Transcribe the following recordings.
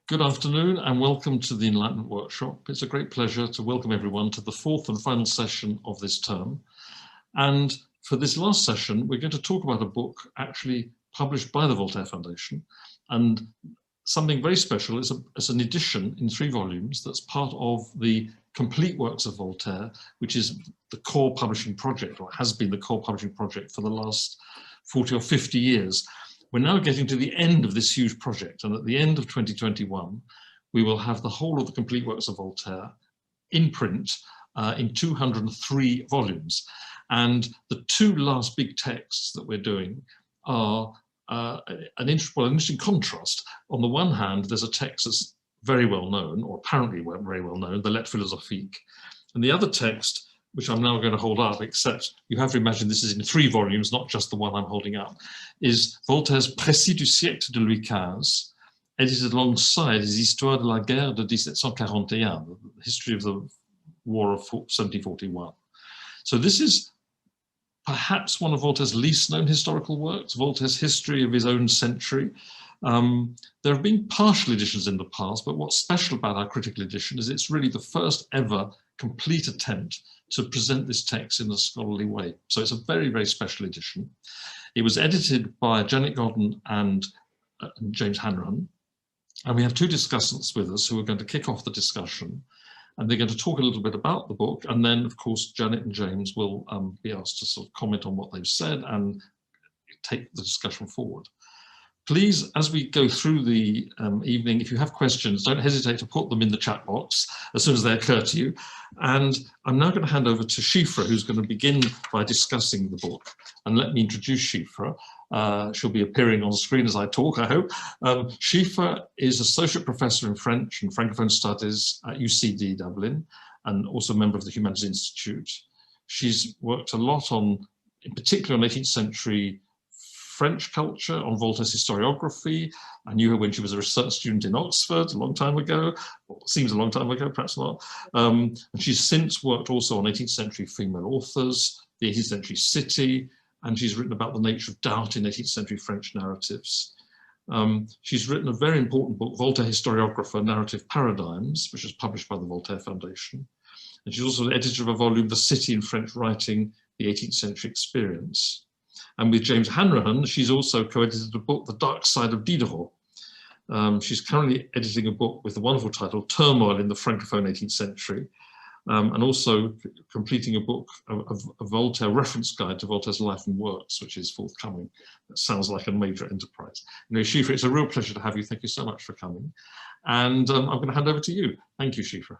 Good afternoon and welcome to the Enlightenment Workshop. It's a great pleasure to welcome everyone to the fourth and final session of this term. And for this last session, we're going to talk about a book actually published by the Voltaire Foundation. And something very special is an edition in 3 volumes that's part of the complete works of Voltaire, which is the core publishing project, or has been the core publishing project for the last 40 or 50 years. We're now getting to the end of this huge project, and at the end of 2021, we will have the whole of the complete works of Voltaire in print in 203 volumes. And the 2 last big texts that we're doing are an interesting contrast. On the one hand, there's a text that's very well known, or apparently very well known, the Lettres philosophiques, and the other text, which I'm now going to hold up, except you have to imagine this is in 3 volumes, not just the one I'm holding up, is Voltaire's Précis du siècle de Louis XV, edited alongside his Histoire de la guerre de 1741, the history of the war of 1741. So this is perhaps one of Voltaire's least known historical works, Voltaire's history of his own century. There have been partial editions in the past, but what's special about our critical edition is it's really the first ever complete attempt to present this text in a scholarly way. So it's a very, very special edition. It was edited by Godden and James Hanrahan. And we have 2 discussants with us who are going to kick off the discussion. And they're going to talk a little bit about the book. And then, of course, Janet and James will be asked to sort of comment on what they've said and take the discussion forward. Please, as we go through the evening, if you have questions, don't hesitate to put them in the chat box as soon as they occur to you. And I'm now going to hand over to Síofra, who's going to begin by discussing the book. And let me introduce Síofra. She'll be appearing on screen as I talk, I hope. Síofra is Associate Professor in French and Francophone Studies at UCD Dublin, and also a member of the Humanities Institute. She's worked a lot on, in particular, on 18th century French culture, on Voltaire's historiography. I knew her when she was a research student in Oxford a long time ago, or seems a long time ago, perhaps not. And she's since worked also on 18th century female authors, the 18th century city, and she's written about the nature of doubt in 18th century French narratives. She's written a very important book, Voltaire Historiographer, Narrative Paradigms, which was published by the Voltaire Foundation. And she's also the editor of a volume, The City in French Writing, the 18th Century Experience. And with James Hanrahan, she's also co-edited a book, The Dark Side of Diderot. She's currently editing a book with the wonderful title, Turmoil in the Francophone 18th Century, and also completing a book, a Voltaire reference guide to Voltaire's life and works, which is forthcoming. That sounds like a major enterprise. You know, Síofra, it's a real pleasure to have you. Thank you so much for coming. And I'm going to hand over to you. Thank you, Síofra.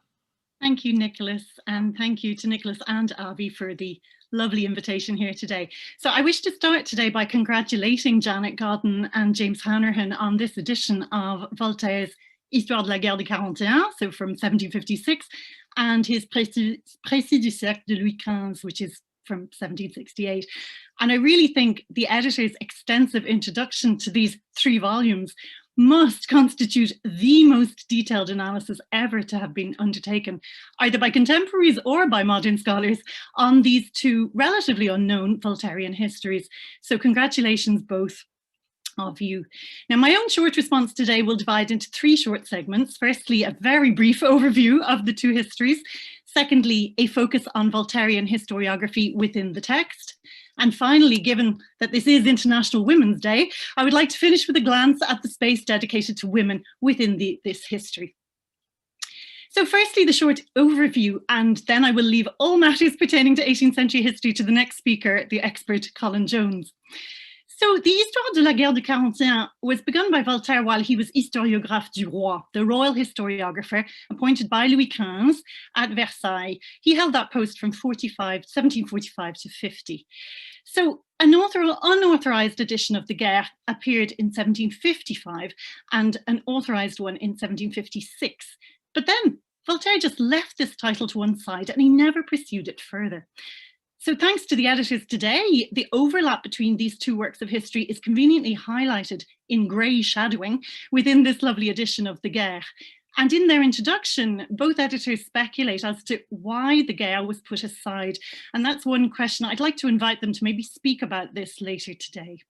Thank you, Nicholas, and thank you to Nicholas and Avi for the lovely invitation here today. So I wish to start today by congratulating Janet Godden and James Hanrahan on this edition of Voltaire's Histoire de la guerre de 41, so from 1756, and his Précis du siècle de Louis XV, which is from 1768. And I really think the editor's extensive introduction to these 3 volumes must constitute the most detailed analysis ever to have been undertaken, either by contemporaries or by modern scholars, on these 2 relatively unknown Voltairean histories. So congratulations, both of you. Now, my own short response today will divide into 3 short segments. Firstly, a very brief overview of the 2 histories. Secondly, a focus on Voltairean historiography within the text. And finally, given that this is International Women's Day, I would like to finish with a glance at the space dedicated to women within this history. So firstly, the short overview, and then I will leave all matters pertaining to 18th century history to the next speaker, the expert Colin Jones. So the Histoire de la guerre de 41 was begun by Voltaire while he was historiographe du roi, the royal historiographer appointed by Louis XV at Versailles. He held that post from 1745 to 50. So an unauthorized edition of the Guerre appeared in 1755 and an authorized one in 1756. But then Voltaire just left this title to one side and he never pursued it further. So thanks to the editors today, the overlap between these 2 works of history is conveniently highlighted in grey shadowing within this lovely edition of the Guerre. And in their introduction, both editors speculate as to why the Guerre was put aside. And that's one question I'd like to invite them to maybe speak about this later today.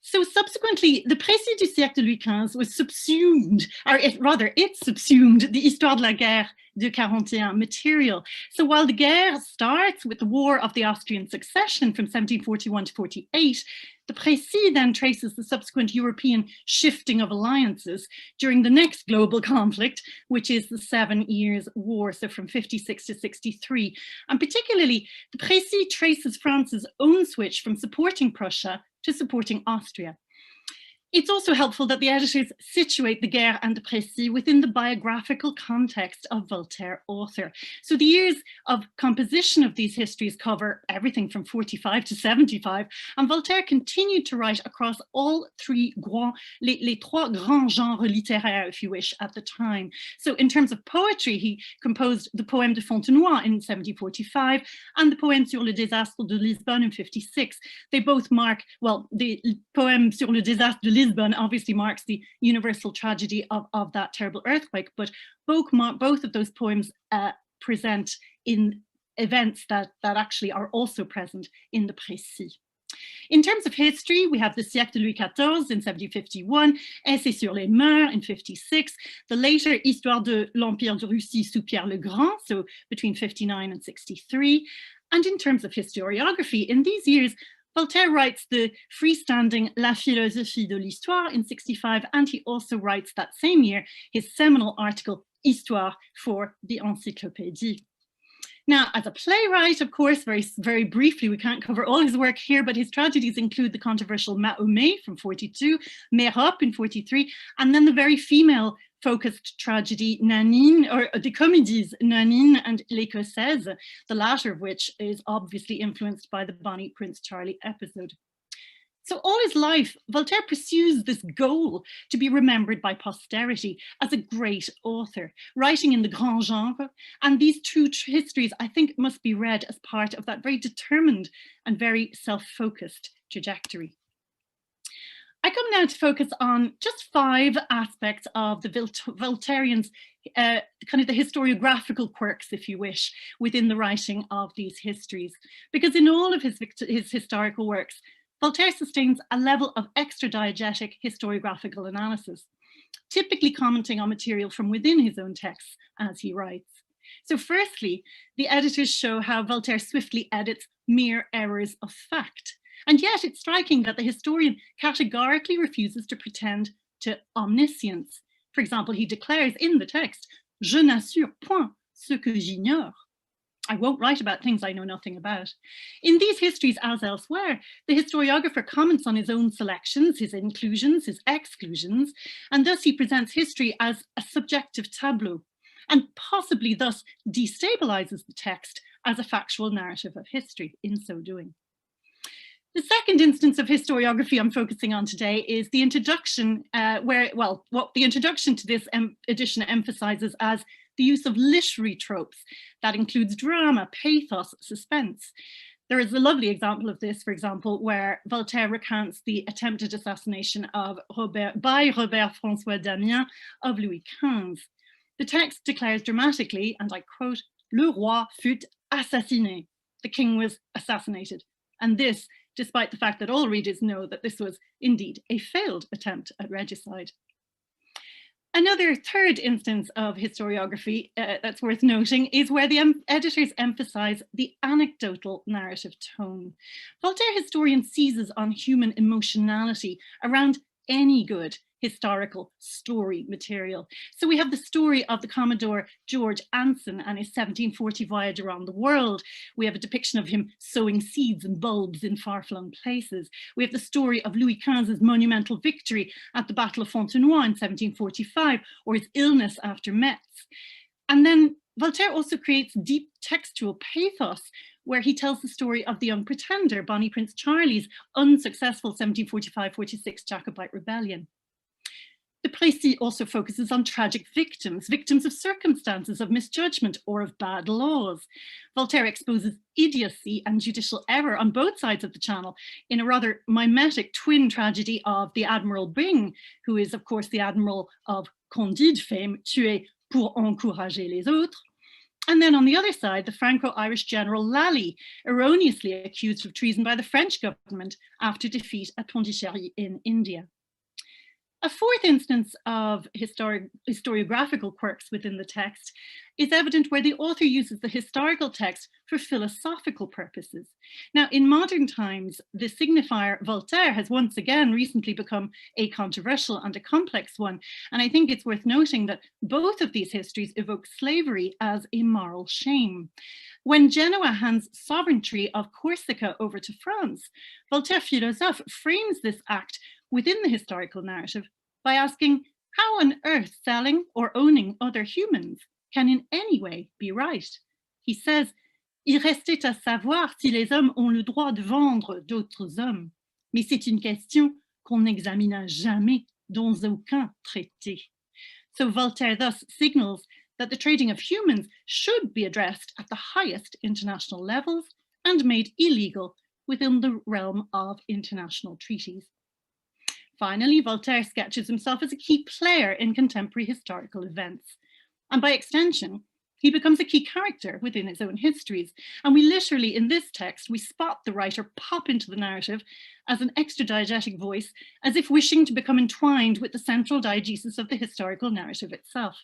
So subsequently, the Précis du siècle de Louis XV was subsumed, or it subsumed the Histoire de la guerre de 41 material. So while the guerre starts with the War of the Austrian Succession from 1741 to 48, the Précis then traces the subsequent European shifting of alliances during the next global conflict, which is the 7 Years' War, so from 56 to 63. And particularly, the Précis traces France's own switch from supporting Prussia to supporting Austria. It's also helpful that the editors situate the Guerre and the Précis within the biographical context of Voltaire author. So the years of composition of these histories cover everything from 45 to 75, and Voltaire continued to write across all three les trois grands genres littéraires, if you wish, at the time. So in terms of poetry, he composed the Poème de Fontenoy in 1745 and the Poème sur le désastre de Lisbonne in 56. They both mark, well, the Poème sur le désastre de Lisbon obviously marks the universal tragedy of that terrible earthquake, but both of those poems present in events that actually are also present in the Précis. In terms of history, we have the siècle de Louis XIV in 1751, Essai sur les mœurs in 56, the later Histoire de l'Empire de Russie sous Pierre le Grand, so between 59 and 63. And in terms of historiography, in these years, Voltaire writes the freestanding La philosophie de l'histoire in 65, and he also writes that same year his seminal article Histoire for the Encyclopédie. Now, as a playwright, of course, very briefly, we can't cover all his work here, but his tragedies include the controversial Mahomet from 42, Mérope in 43, and then the very female-focused tragedy Nanine, or the comedies Nanine and L'Écossaise, the latter of which is obviously influenced by the Bonnie Prince Charlie episode. So all his life, Voltaire pursues this goal to be remembered by posterity as a great author, writing in the grand genre. And these two histories, I think, must be read as part of that very determined and very self-focused trajectory. I come now to focus on just 5 aspects of the Voltairians' kind of the historiographical quirks, if you wish, within the writing of these histories. Because in all of his historical works, Voltaire sustains a level of extra-diegetic historiographical analysis, typically commenting on material from within his own texts as he writes. So firstly, the editors show how Voltaire swiftly edits mere errors of fact. And yet it's striking that the historian categorically refuses to pretend to omniscience. For example, he declares in the text, "Je n'assure point ce que j'ignore." I won't write about things I know nothing about. In these histories, as elsewhere, the historiographer comments on his own selections, his inclusions, his exclusions, and thus he presents history as a subjective tableau, and possibly thus destabilizes the text as a factual narrative of history in so doing. The second instance of historiography I'm focusing on today is the introduction, what the introduction to this edition emphasizes as the use of literary tropes that includes drama, pathos, suspense. There is a lovely example of this, for example, where Voltaire recounts the attempted assassination by Robert François Damiens of Louis XV. The text declares dramatically, and I quote, "Le roi fut assassiné." The king was assassinated. And this, despite the fact that all readers know that this was indeed a failed attempt at regicide. Another third instance of historiography that's worth noting is where the editors emphasize the anecdotal narrative tone. Voltaire historian seizes on human emotionality around any good historical story material. So we have the story of the Commodore George Anson and his 1740 voyage around the world. We have a depiction of him sowing seeds and bulbs in far-flung places. We have the story of Louis XV's monumental victory at the Battle of Fontenoy in 1745, or his illness after Metz. And then Voltaire also creates deep textual pathos, where he tells the story of the young pretender, Bonnie Prince Charlie's unsuccessful 1745-46 Jacobite rebellion. The Précis also focuses on tragic victims, victims of circumstances, of misjudgment, or of bad laws. Voltaire exposes idiocy and judicial error on both sides of the channel in a rather mimetic twin tragedy of the Admiral Byng, who is, of course, the admiral of Candide fame, tué pour encourager les autres, And then on the other side, the Franco-Irish general Lally, erroneously accused of treason by the French government after defeat at Pondicherry in India. A fourth instance of historiographical quirks within the text is evident where the author uses the historical text for philosophical purposes. Now, in modern times, the signifier Voltaire has once again recently become a controversial and a complex one. And I think it's worth noting that both of these histories evoke slavery as a moral shame. When Genoa hands sovereignty of Corsica over to France, Voltaire philosophe frames this act within the historical narrative by asking how on earth selling or owning other humans can in any way be right. He says, il restait à savoir si les hommes ont le droit de vendre d'autres hommes, mais c'est une question qu'on n'examina jamais dans aucun traité. So Voltaire thus signals that the trading of humans should be addressed at the highest international levels and made illegal within the realm of international treaties. Finally, Voltaire sketches himself as a key player in contemporary historical events. And by extension, he becomes a key character within his own histories. And we literally, in this text, we spot the writer pop into the narrative as an extra-diegetic voice, as if wishing to become entwined with the central diegesis of the historical narrative itself.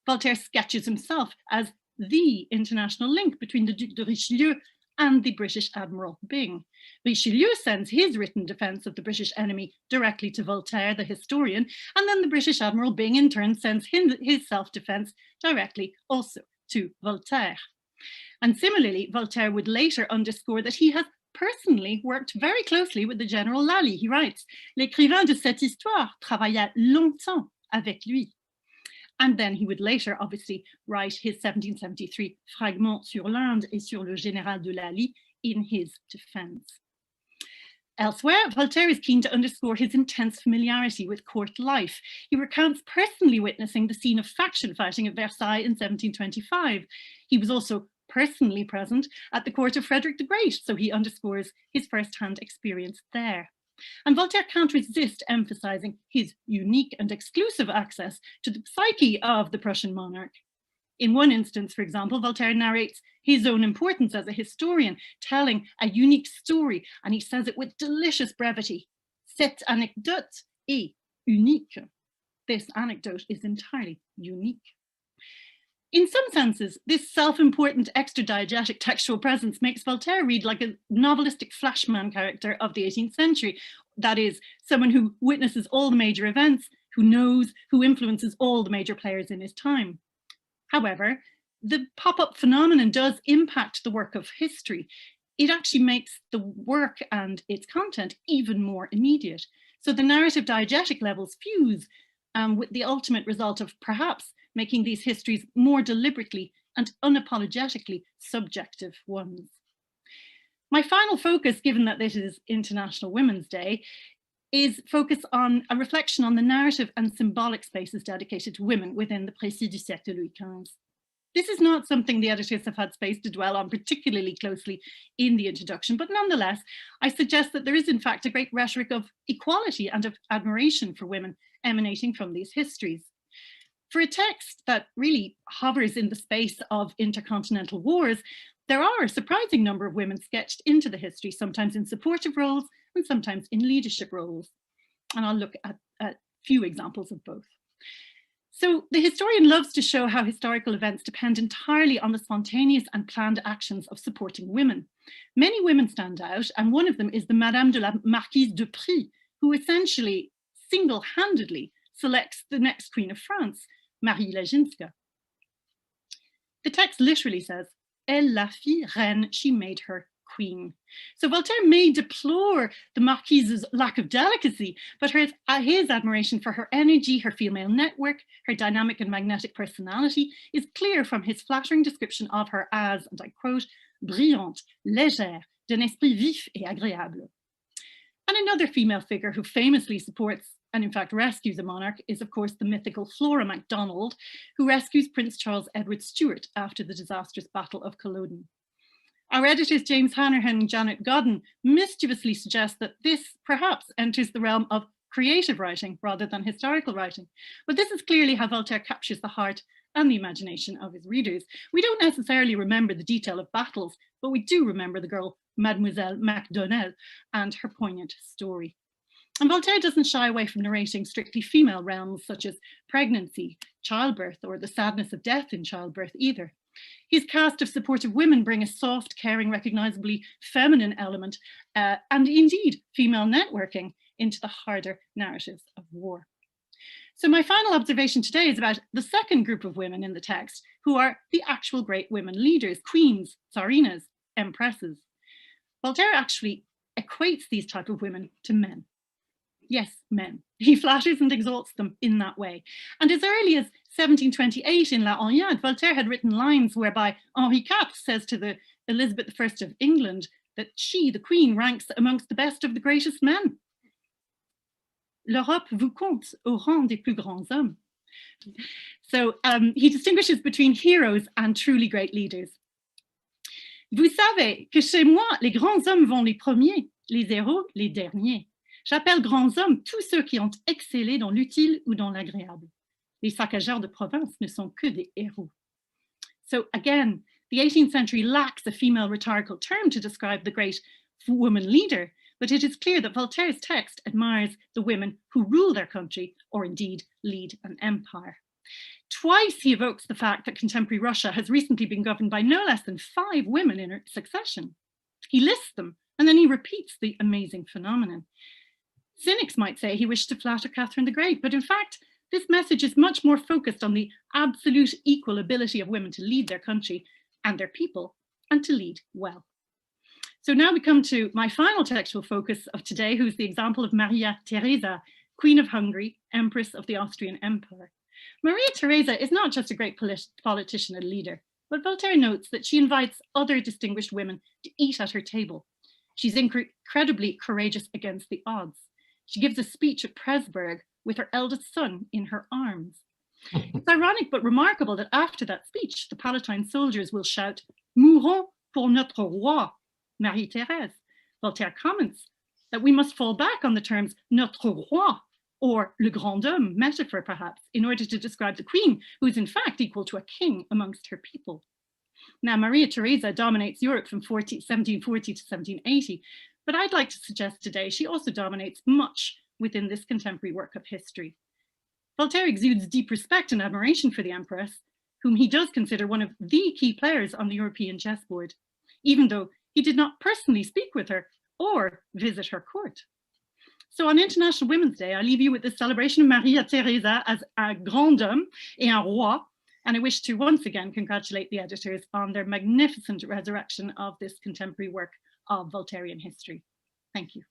Voltaire sketches himself as the international link between the Duc de Richelieu and the British Admiral Byng. Richelieu sends his written defence of the British enemy directly to Voltaire, the historian, and then the British Admiral Byng in turn sends his self-defence directly also to Voltaire. And similarly, Voltaire would later underscore that he has personally worked very closely with the General Lally. He writes, l'écrivain de cette histoire travailla longtemps avec lui. And then he would later obviously write his 1773 Fragments sur l'Inde et sur le général de Lally in his defence. Elsewhere, Voltaire is keen to underscore his intense familiarity with court life. He recounts personally witnessing the scene of faction fighting at Versailles in 1725. He was also personally present at the court of Frederick the Great, so he underscores his first-hand experience there. And Voltaire can't resist emphasizing his unique and exclusive access to the psyche of the Prussian monarch. In one instance, for example, Voltaire narrates his own importance as a historian, telling a unique story, and he says it with delicious brevity. Cette anecdote est unique. This anecdote is entirely unique. In some senses, this self-important extra-diegetic textual presence makes Voltaire read like a novelistic flashman character of the 18th century. That is, someone who witnesses all the major events, who knows, who influences all the major players in his time. However, the pop-up phenomenon does impact the work of history. It actually makes the work and its content even more immediate. So the narrative diegetic levels fuse with the ultimate result of perhaps making these histories more deliberately and unapologetically subjective ones. My final focus, given that this is International Women's Day, is focus on a reflection on the narrative and symbolic spaces dedicated to women within the Précis du siècle Louis XV. This is not something the editors have had space to dwell on particularly closely in the introduction, but nonetheless, I suggest that there is in fact a great rhetoric of equality and of admiration for women emanating from these histories. For a text that really hovers in the space of intercontinental wars, there are a surprising number of women sketched into the history, sometimes in supportive roles and sometimes in leadership roles. And I'll look at a few examples of both. So the historian loves to show how historical events depend entirely on the spontaneous and planned actions of supporting women. Many women stand out, and one of them is the Madame de la Marquise de Précis, who essentially single-handedly selects the next Queen of France, Marie Leginska. The text literally says, elle la fit reine, she made her queen. So Voltaire may deplore the Marquise's lack of delicacy, but his admiration for her energy, her female network, her dynamic and magnetic personality is clear from his flattering description of her as, and I quote, brillante, légère, d'un esprit vif et agréable. And another female figure who famously supports and in fact rescues a monarch is of course the mythical Flora MacDonald, who rescues Prince Charles Edward Stuart after the disastrous Battle of Culloden. Our editors James Hanrahan and Janet Godden mischievously suggest that this perhaps enters the realm of creative writing rather than historical writing. But this is clearly how Voltaire captures the heart and the imagination of his readers. We don't necessarily remember the detail of battles, but we do remember the girl Mademoiselle Magdalen and her poignant story. And Voltaire doesn't shy away from narrating strictly female realms such as pregnancy, childbirth, or the sadness of death in childbirth either. His cast of supportive women bring a soft, caring, recognizably feminine element, and indeed female networking into the harder narratives of war. So my final observation today is about the second group of women in the text, who are the actual great women leaders, queens, tsarinas, empresses. Voltaire actually equates these type of women to men. Yes, men. He flatters and exalts them in that way. And as early as 1728 in La Henriade, Voltaire had written lines whereby Henri IV says to the Elizabeth I of England that she, the queen, ranks amongst the best of the greatest men. L'Europe vous compte au rang des plus grands hommes. So he distinguishes between heroes and truly great leaders. Vous savez que chez moi, les grands hommes vont les premiers, les héros les derniers. J'appelle grands hommes tous ceux qui ont excellé dans l'utile ou dans l'agréable. Les saccageurs de province ne sont que des héros. So again, the 18th century lacks a female rhetorical term to describe the great woman leader, but it is clear that Voltaire's text admires the women who rule their country or indeed lead an empire. Twice he evokes the fact that contemporary Russia has recently been governed by no less than 5 women in succession. He lists them and then he repeats the amazing phenomenon. Cynics might say he wished to flatter Catherine the Great, but in fact, this message is much more focused on the absolute equal ability of women to lead their country and their people and to lead well. So now we come to my final textual focus of today, who's the example of Maria Theresa, Queen of Hungary, Empress of the Austrian Empire. Maria Theresa is not just a great politician and leader, but Voltaire notes that she invites other distinguished women to eat at her table. She's incredibly courageous against the odds. She gives a speech at Presburg with her eldest son in her arms. It's ironic but remarkable that after that speech, the Palatine soldiers will shout, "Mourons pour notre roi, Marie-Thérèse." Voltaire comments that we must fall back on the terms notre roi, or le grand homme metaphor perhaps, in order to describe the queen, who is in fact equal to a king amongst her people. Now, Maria Theresa dominates Europe from 1740 to 1780, but I'd like to suggest today she also dominates much within this contemporary work of history. Voltaire exudes deep respect and admiration for the Empress, whom he does consider one of the key players on the European chessboard, even though he did not personally speak with her or visit her court. So on International Women's Day, I leave you with the celebration of Maria Theresa as un grand homme et un roi, and I wish to once again congratulate the editors on their magnificent resurrection of this contemporary work of Voltairean history. Thank you.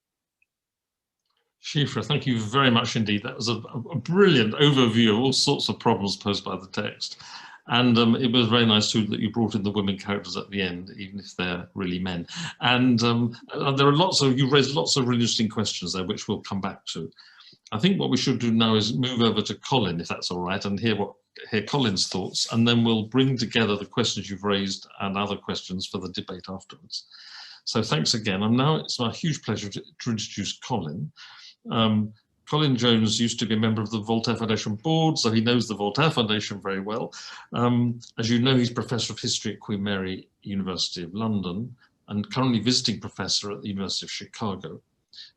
Síofra, thank you very much indeed. That was a brilliant overview of all sorts of problems posed by the text. And it was very nice too that you brought in the women characters at the end, even if they're really men. And there are you raised lots of really interesting questions there, which we'll come back to. I think what we should do now is move over to Colin, if that's all right, and hear Colin's thoughts, and then we'll bring together the questions you've raised and other questions for the debate afterwards. So thanks again. It's my huge pleasure to introduce Colin. Colin Jones used to be a member of the Voltaire Foundation board, so he knows the Voltaire Foundation very well. As you know, he's Professor of History at Queen Mary University of London and currently visiting professor at the University of Chicago.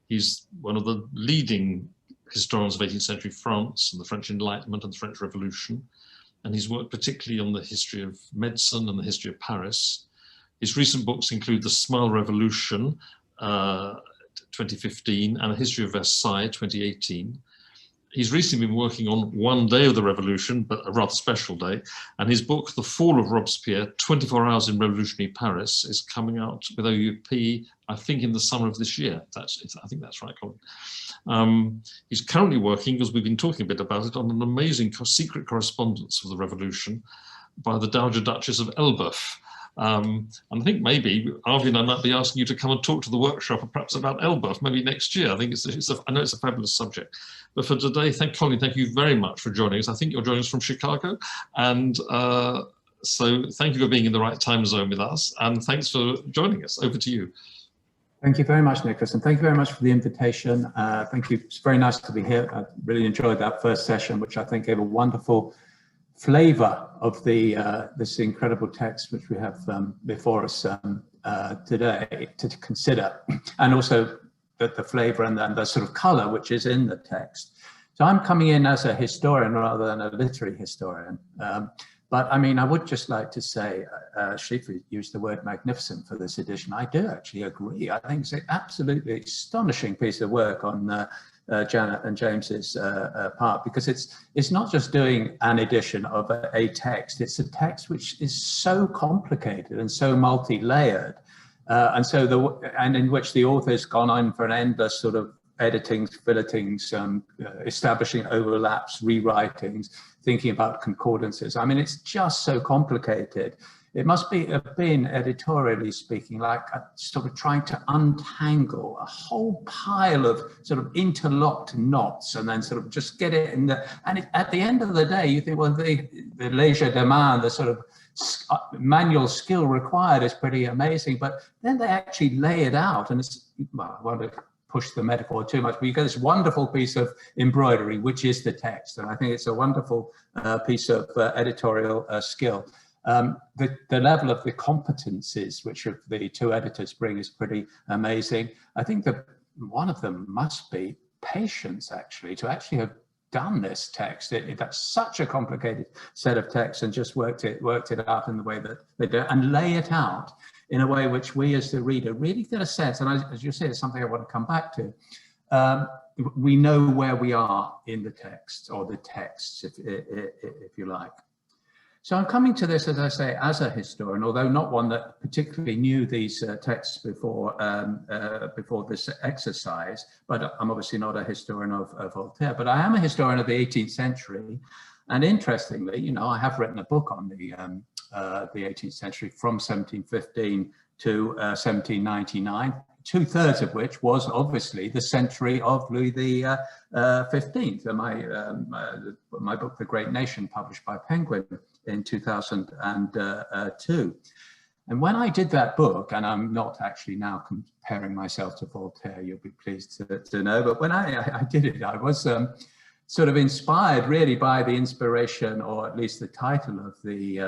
He's one of the leading historians of 18th century France and the French Enlightenment and the French Revolution. And he's worked particularly on the history of medicine and the history of Paris. His recent books include The Smile Revolution, 2015, and A History of Versailles, 2018. He's recently been working on one day of the revolution, but a rather special day. And his book, The Fall of Robespierre, 24 Hours in Revolutionary Paris, is coming out with OUP, I think in the summer of this year. I think that's right, Colin. He's currently working, because we've been talking a bit about it, on an amazing secret correspondence of the revolution by the Dowager Duchess of Elbeuf. And I think maybe Avi and I might be asking you to come and talk to the workshop, perhaps about Elbeuf, maybe next year. I think I know it's a fabulous subject. But for today, Colin, thank you very much for joining us. I think you're joining us from Chicago, and so thank you for being in the right time zone with us, and thanks for joining us. Over to you. Thank you very much, Nicholas, and thank you very much for the invitation. Thank you. It's very nice to be here. I really enjoyed that first session, which I think gave a wonderful flavor of the this incredible text which we have before us today to consider, and also the flavor and the sort of color which is in the text. So I'm coming in as a historian rather than a literary historian. But I mean, I would just like to say, Síofra used the word magnificent for this edition. I do actually agree. I think it's an absolutely astonishing piece of work on Janet and James's part, because it's not just doing an edition of a text. It's a text which is so complicated and so multi-layered, and in which the author's gone on for an endless sort of editings, filletings, establishing overlaps, rewritings, thinking about concordances. I mean, it's just so complicated. It must have been, editorially speaking, like sort of trying to untangle a whole pile of sort of interlocked knots and then sort of just get it in the, and at the end of the day, you think, well, the leisure demand, the sort of manual skill required is pretty amazing, but then they actually lay it out, and it's, well, I won't push the metaphor too much, but you get this wonderful piece of embroidery, which is the text. And I think it's a wonderful piece of editorial skill. The level of the competencies which the two editors bring is pretty amazing. I think that one of them must be patience, actually, to actually have done this text. That's such a complicated set of texts, and just worked it out in the way that they do, and lay it out in a way which we as the reader really get a sense, and as you say, it's something I want to come back to. We know where we are in the text, or the texts, if you like. So I'm coming to this, as I say, as a historian, although not one that particularly knew these texts before this exercise, but I'm obviously not a historian of Voltaire, but I am a historian of the 18th century. And interestingly, you know, I have written a book on the 18th century from 1715 to 1799, 2/3 of which was obviously the century of Louis the 15th. My book, The Great Nation, published by Penguin in 2002. And when I did that book, and I'm not actually now comparing myself to Voltaire, you'll be pleased to know, but when I did it, I was sort of inspired really by the inspiration, or at least the title of the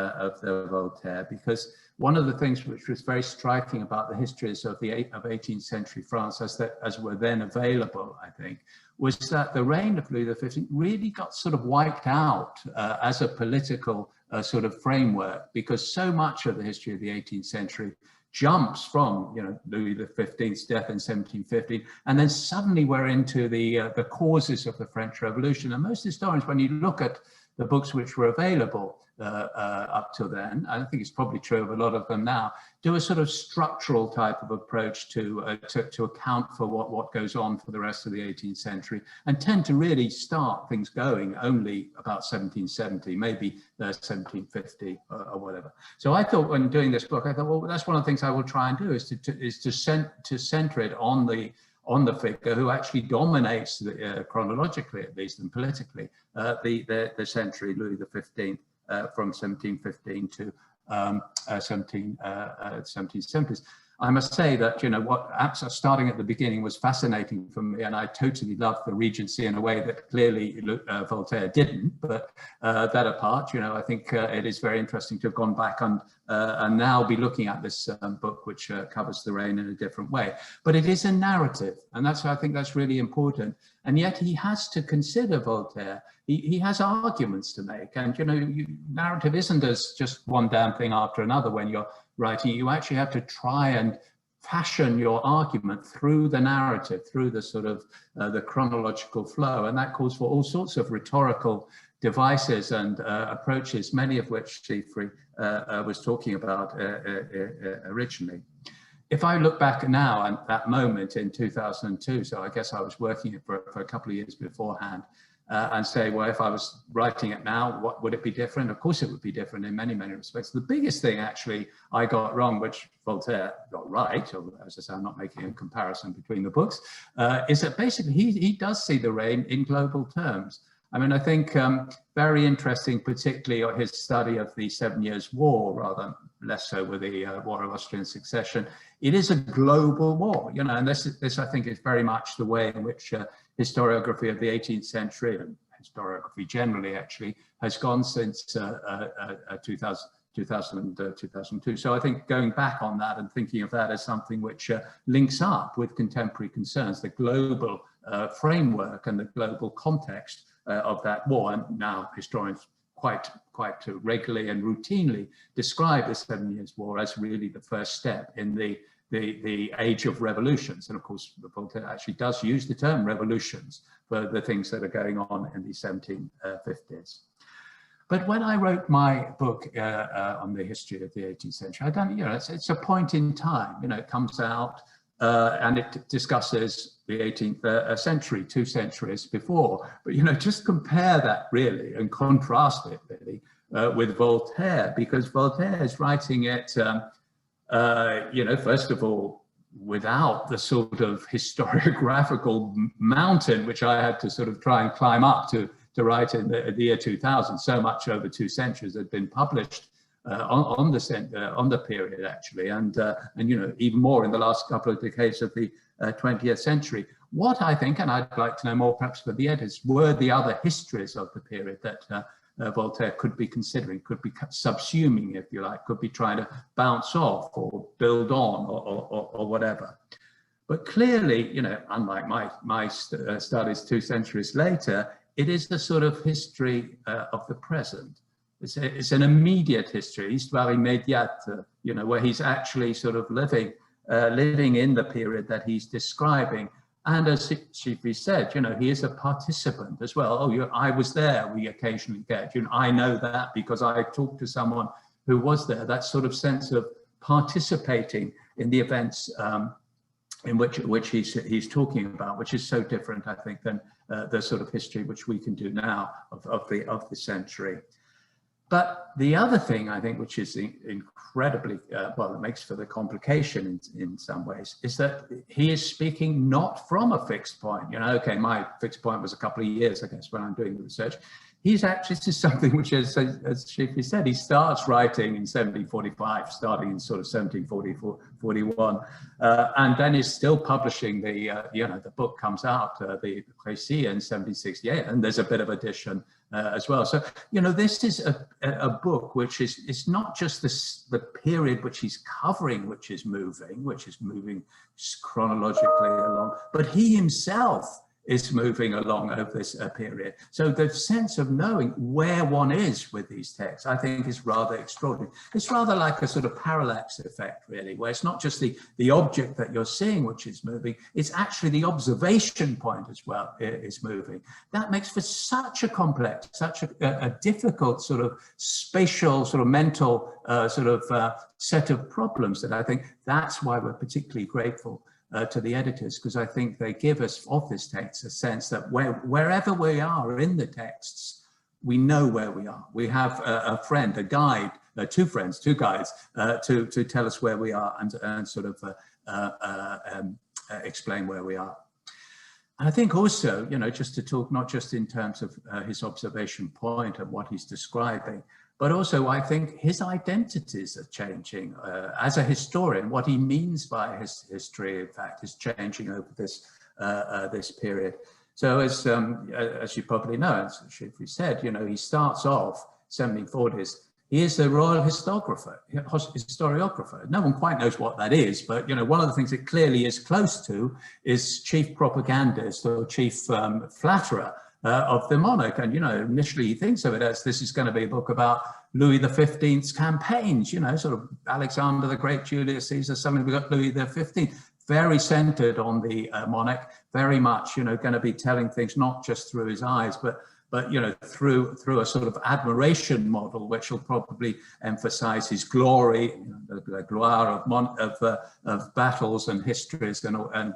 Voltaire, because one of the things which was very striking about the histories of 18th century France as were then available, I think, was that the reign of Louis XV really got sort of wiped out as a political sort of framework, because so much of the history of the 18th century jumps from, you know, Louis XV's death in 1715, and then suddenly we're into the causes of the French Revolution. And most historians, when you look at the books which were available up till then, I think it's probably true of a lot of them now, do a sort of structural type of approach to account for what goes on for the rest of the 18th century, and tend to really start things going only about 1770, maybe 1750 or whatever. So I thought, when doing this book, I thought, well, that's one of the things I will try and do, is to center it on the figure who actually dominates, chronologically at least, and politically, the century, Louis XV, from 1715 to 1770s. I must say that, you know, what starting at the beginning was fascinating for me, and I totally loved the Regency in a way that clearly Voltaire didn't. But that apart, you know, I think it is very interesting to have gone back and now be looking at this book, which covers the reign in a different way. But it is a narrative, and I think that's really important. And yet he has to consider Voltaire. He has arguments to make, and, you know, narrative isn't as just one damn thing after another when you're writing. You actually have to try and fashion your argument through the narrative, through the sort of the chronological flow, and that calls for all sorts of rhetorical devices and approaches, many of which Síofra was talking about originally. If I look back now at that moment in 2002, so I guess I was working it for a couple of years beforehand, and say, well, if I was writing it now, what would it be different? Of course, it would be different in many, many respects. The biggest thing actually I got wrong, which Voltaire got right, or as I say, I'm not making a comparison between the books, is that basically he does see the reign in global terms. I mean, I think very interesting, particularly his study of the 7 Years' War, rather less so with the War of Austrian Succession. It is a global war, you know, and this I think is very much the way in which historiography of the 18th century, and historiography generally actually, has gone since 2002. So I think going back on that and thinking of that as something which links up with contemporary concerns, the global framework and the global context of that war. And now historians quite regularly and routinely describe the 7 Years' War as really the first step in the age of revolutions. And of course, Voltaire actually does use the term revolutions for the things that are going on in the 1750s. But when I wrote my book on the history of the 18th century, I don't, you know, it's a point in time, you know, it comes out and it discusses the 18th century, 2 centuries before. But, you know, just compare that really and contrast it really with Voltaire, because Voltaire is writing it, you know, first of all, without the sort of historiographical mountain, which I had to sort of try and climb up to write in the year 2000. So much over 2 centuries had been published on the period actually, and you know, even more in the last couple of decades of the 20th century. What I think, and I'd like to know more perhaps for the editors, were the other histories of the period that Voltaire could be considering, could be subsuming, if you like, could be trying to bounce off or build on or whatever. But clearly, you know, unlike my studies 2 centuries later, it is the sort of history of the present. It's an immediate history, histoire immédiate, you know, where he's actually sort of living in the period that he's describing. And as Síofra said, you know, he is a participant as well. Oh, I was there, we occasionally get, you know, I know that because I talked to someone who was there. That sort of sense of participating in the events in which he's talking about, which is so different, I think, than the sort of history which we can do now of the century. But the other thing I think, which is incredibly, well, it makes for the complication in some ways, is that he is speaking not from a fixed point. You know, okay, my fixed point was a couple of years, I guess, when I'm doing the research. He's actually, this is something which, as Síofra said, he starts writing in 1745, starting in sort of 41, and then is still publishing the, you know, the book comes out, the Précis in 1768, and there's a bit of addition as well. So, you know, this is a book which is not just the period which he's covering, which is moving chronologically along, but he himself is moving along over this period. So the sense of knowing where one is with these texts, I think, is rather extraordinary. It's rather like a sort of parallax effect, really, where it's not just the object that you're seeing which is moving, it's actually the observation point as well is moving. That makes for such a complex, such a difficult sort of spatial, sort of mental set of problems that I think that's why we're particularly grateful to the editors, because I think they give us of this text a sense that wherever we are in the texts, we know where we are. We have a friend, a guide, two guides to tell us where we are and sort of explain where we are. And I think also, you know, just to talk not just in terms of his observation point and what he's describing, but also I think his identities are changing as a historian. What he means by his history, in fact, is changing over this this period. So as you probably know, as Síofra said, you know, he starts off 1740s. He is the royal historiographer. No one quite knows what that is, but you know, one of the things it clearly is close to is chief propagandist or chief flatterer of the monarch. And, you know, initially he thinks of it as this is going to be a book about Louis XV's campaigns, you know, sort of Alexander the Great, Julius Caesar, something we got Louis XV, very centered on the monarch, very much, you know, going to be telling things not just through his eyes, but you know, through a sort of admiration model, which will probably emphasize his glory, you know, the gloire of battles and histories and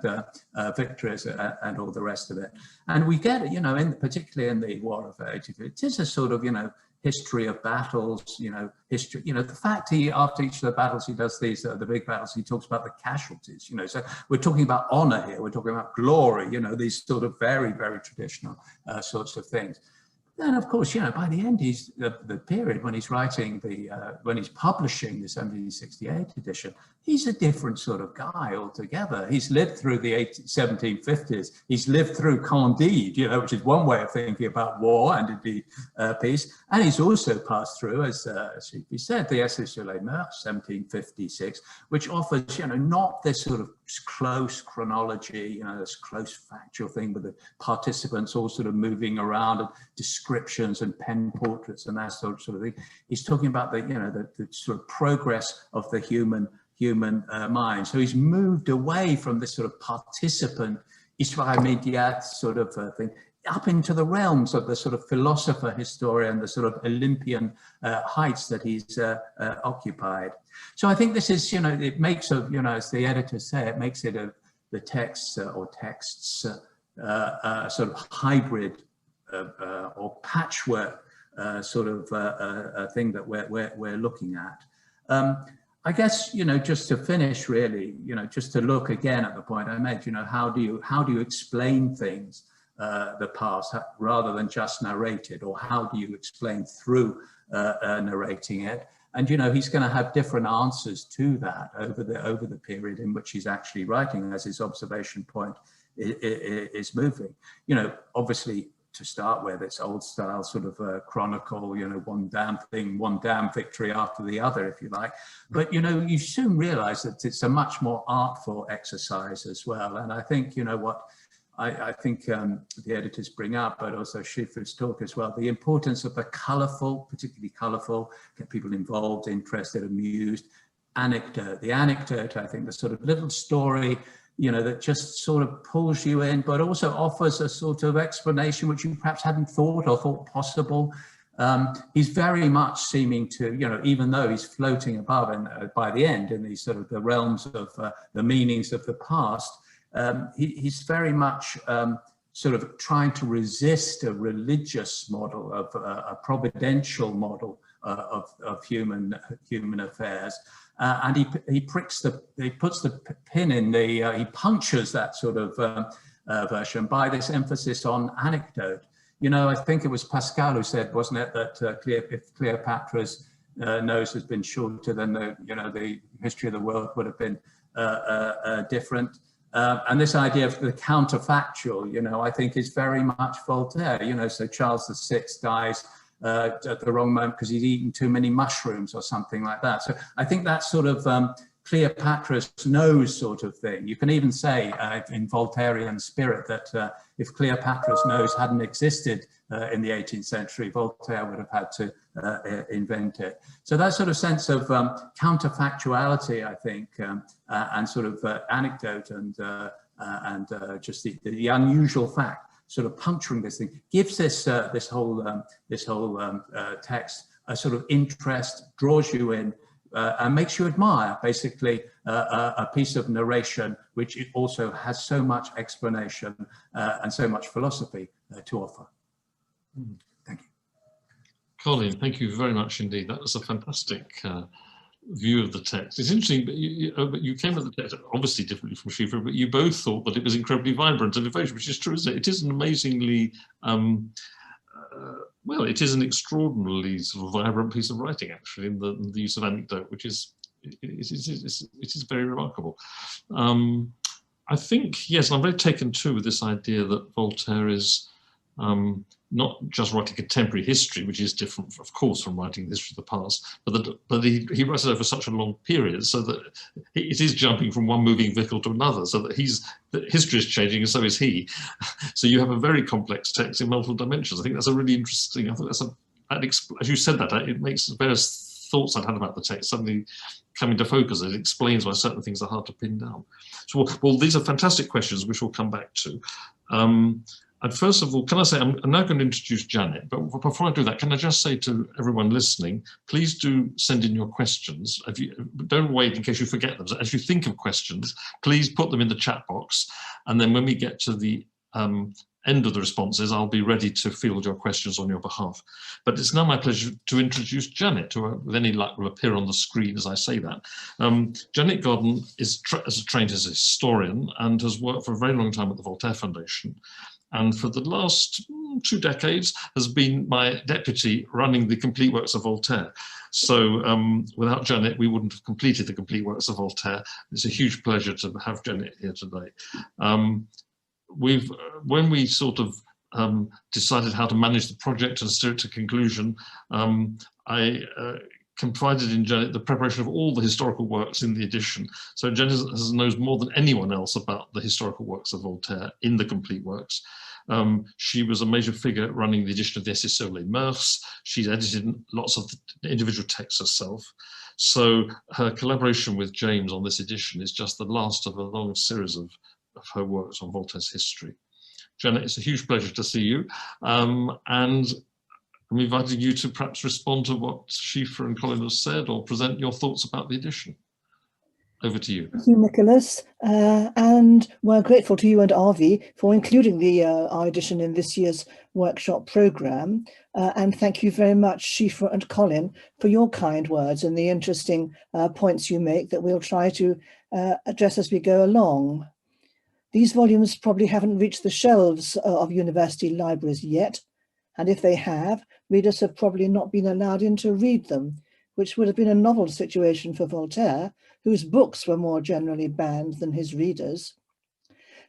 victories and all the rest of it. And we get it, you know, particularly in the War of 1850, it is a sort of, you know, history of battles, you know, history, you know, the fact after each of the battles he does these, the big battles, he talks about the casualties, you know, so we're talking about honor here, we're talking about glory, you know, these sort of very, very traditional sorts of things. then of course, you know, by the end, he's the period when he's writing when he's publishing the 1768 edition, he's a different sort of guy altogether. He's lived through the 1750s. He's lived through Convened, you know, which is one way of thinking about war and indeed peace. And he's also passed through, as he said, the Essai sur les Mœurs, 1756, which offers, you know, not this sort of close chronology, you know, this close factual thing with the participants all sort of moving around and descriptions and pen portraits and that sort of thing. He's talking about the, you know, the sort of progress of the human mind. So he's moved away from this sort of participant, histoire immédiate sort of thing, up into the realms of the sort of philosopher, historian, the sort of Olympian heights that he's occupied. So I think this is, you know, it makes of, you know, as the editors say, it makes it the texts or texts sort of hybrid or patchwork sort of thing that we're looking at. I guess, you know, just to finish really, you know, just to look again at the point I made, you know, how do you explain things, the past, rather than just narrate it, or how do you explain through narrating it? And, you know, he's going to have different answers to that over the period in which he's actually writing, as his observation point is moving. You know, obviously, to start with, it's old style sort of chronicle, you know, one damn thing, one damn victory after the other, if you like. But, you know, you soon realize that it's a much more artful exercise as well. And I think, you know, what I think the editors bring up, but also Síofra's talk as well, the importance of the colourful, particularly colourful, get people involved, interested, amused, anecdote. The anecdote, I think, the sort of little story, you know, that just sort of pulls you in, but also offers a sort of explanation which you perhaps hadn't thought or thought possible. He's very much seeming to, you know, even though he's floating above and by the end in these sort of the realms of the meanings of the past, he's very much sort of trying to resist a religious model of a providential model of human affairs. And he puts the pin in the, he punctures that sort of version by this emphasis on anecdote. You know, I think it was Pascal who said, wasn't it, that if Cleopatra's nose has been shorter, then the history of the world would have been different. And this idea of the counterfactual, you know, I think is very much Voltaire. You know, so Charles VI dies at the wrong moment because he's eaten too many mushrooms or something like that. So I think that's sort of Cleopatra's nose sort of thing. You can even say in Voltairean spirit that if Cleopatra's nose hadn't existed in the 18th century, Voltaire would have had to invent it. So that sort of sense of counterfactuality, I think, and sort of anecdote and just the unusual fact, sort of puncturing this thing, gives this this whole text a sort of interest, draws you in, and makes you admire, basically, a piece of narration which it also has so much explanation and so much philosophy to offer. Thank you. Colin, thank you very much indeed. That was a fantastic view of the text. It's interesting, but you came at the text obviously differently from Síofra, but you both thought that it was incredibly vibrant and vivacious, which is true, isn't it? It is an amazingly, well, it is an extraordinarily sort of vibrant piece of writing, actually, in the use of anecdote, which is, it is very remarkable. I think, yes, I'm very taken too with this idea that Voltaire is not just writing contemporary history, which is different, of course, from writing the history of the past, but he writes it over such a long period, so that it is jumping from one moving vehicle to another, so that history is changing and so is he. So you have a very complex text in multiple dimensions. I think that's a really interesting, I think that's as you said that, it makes various thoughts I'd had about the text suddenly come into focus. It explains why certain things are hard to pin down. So, well, these are fantastic questions, which we'll come back to. And first of all, can I say, I'm now going to introduce Janet, but before I do that, can I just say to everyone listening, please do send in your questions. Don't wait in case you forget them. So as you think of questions, please put them in the chat box. And then when we get to the end of the responses, I'll be ready to field your questions on your behalf. But it's now my pleasure to introduce Janet, who with any luck will appear on the screen as I say that. Janet Godden is trained as a historian and has worked for a very long time at the Voltaire Foundation. And for the last 2 decades, has been my deputy running the complete works of Voltaire. So without Janet, we wouldn't have completed the complete works of Voltaire. It's a huge pleasure to have Janet here today. When we sort of decided how to manage the project and steer it to conclusion, I confided in Janet the preparation of all the historical works in the edition. So Janet knows more than anyone else about the historical works of Voltaire in the complete works. She was a major figure running the edition of the Essais sur les Mœurs. She's edited lots of the individual texts herself. So her collaboration with James on this edition is just the last of a long series of her works on Voltaire's history. Janet, it's a huge pleasure to see you. And I'm inviting you to perhaps respond to what Síofra and Colin have said or present your thoughts about the edition. Over to you. Thank you, Nicholas. And we're grateful to you and Avi for including our edition in this year's workshop programme. And thank you very much, Síofra and Colin, for your kind words and the interesting points you make that we'll try to address as we go along. These volumes probably haven't reached the shelves of university libraries yet. And if they have, readers have probably not been allowed in to read them, which would have been a novel situation for Voltaire, whose books were more generally banned than his readers.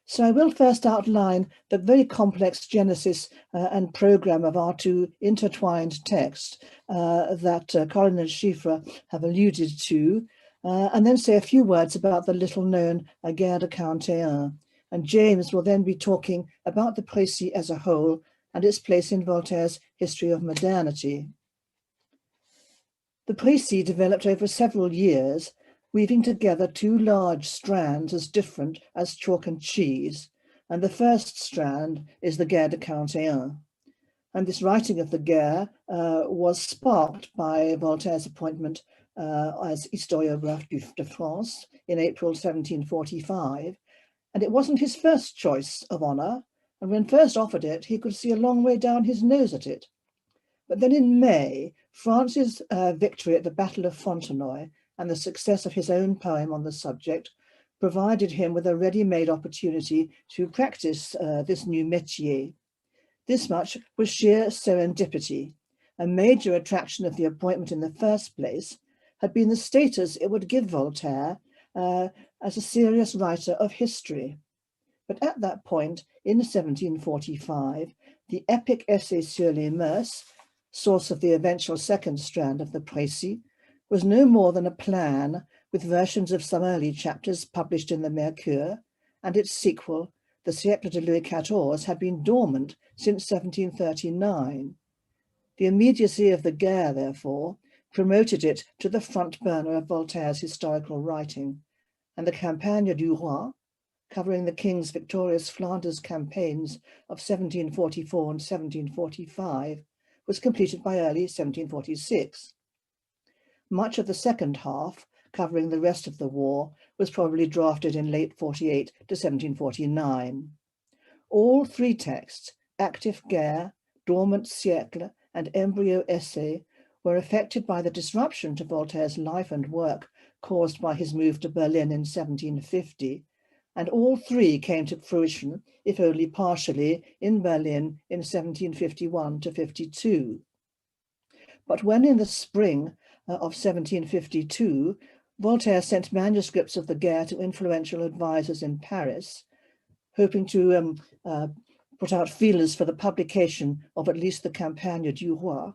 So I will first outline the very complex genesis and programme of our 2 intertwined texts that Colin and Síofra have alluded to, and then say a few words about the little-known Guerre de 41. And James will then be talking about the Précis as a whole and its place in Voltaire's history of modernity. The Précis developed over several years, weaving together 2 large strands as different as chalk and cheese, and the first strand is the Guerre de 41. And this writing of the Guerre was sparked by Voltaire's appointment as historiographe de France in April 1745, and it wasn't his first choice of honour, and when first offered it, he could see a long way down his nose at it. But then in May, France's victory at the Battle of Fontenoy and the success of his own poem on the subject provided him with a ready-made opportunity to practice this new métier. This much was sheer serendipity. A major attraction of the appointment in the first place had been the status it would give Voltaire as a serious writer of history. But at that point, in 1745, the epic Essais sur les Mœurs, source of the eventual second strand of the Précis, was no more than a plan with versions of some early chapters published in the Mercure, and its sequel, the Siècle de Louis XIV, had been dormant since 1739. The immediacy of the Guerre, therefore, promoted it to the front burner of Voltaire's historical writing, and the Campagne du Roi, covering the King's victorious Flanders campaigns of 1744 and 1745, was completed by early 1746. Much of the second half, covering the rest of the war, was probably drafted in late 48 to 1749. All 3 texts, Actif Guerre, Dormant Siècle, and Embryo Essay, were affected by the disruption to Voltaire's life and work caused by his move to Berlin in 1750, and all 3 came to fruition, if only partially, in Berlin in 1751 to 52. But when in the spring of 1752, Voltaire sent manuscripts of the Guerre to influential advisors in Paris, hoping to put out feelers for the publication of at least the Campagne du Roi,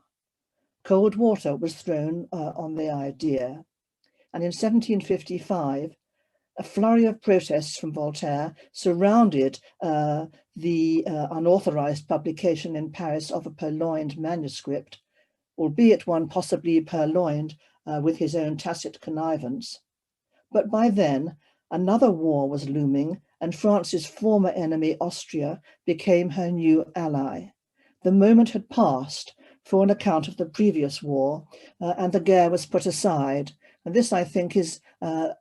cold water was thrown on the idea. And in 1755, a flurry of protests from Voltaire surrounded the unauthorized publication in Paris of a purloined manuscript, albeit one possibly purloined with his own tacit connivance. But by then, another war was looming, and France's former enemy, Austria, became her new ally. The moment had passed for an account of the previous war, and the Guerre was put aside. And this, I think, is a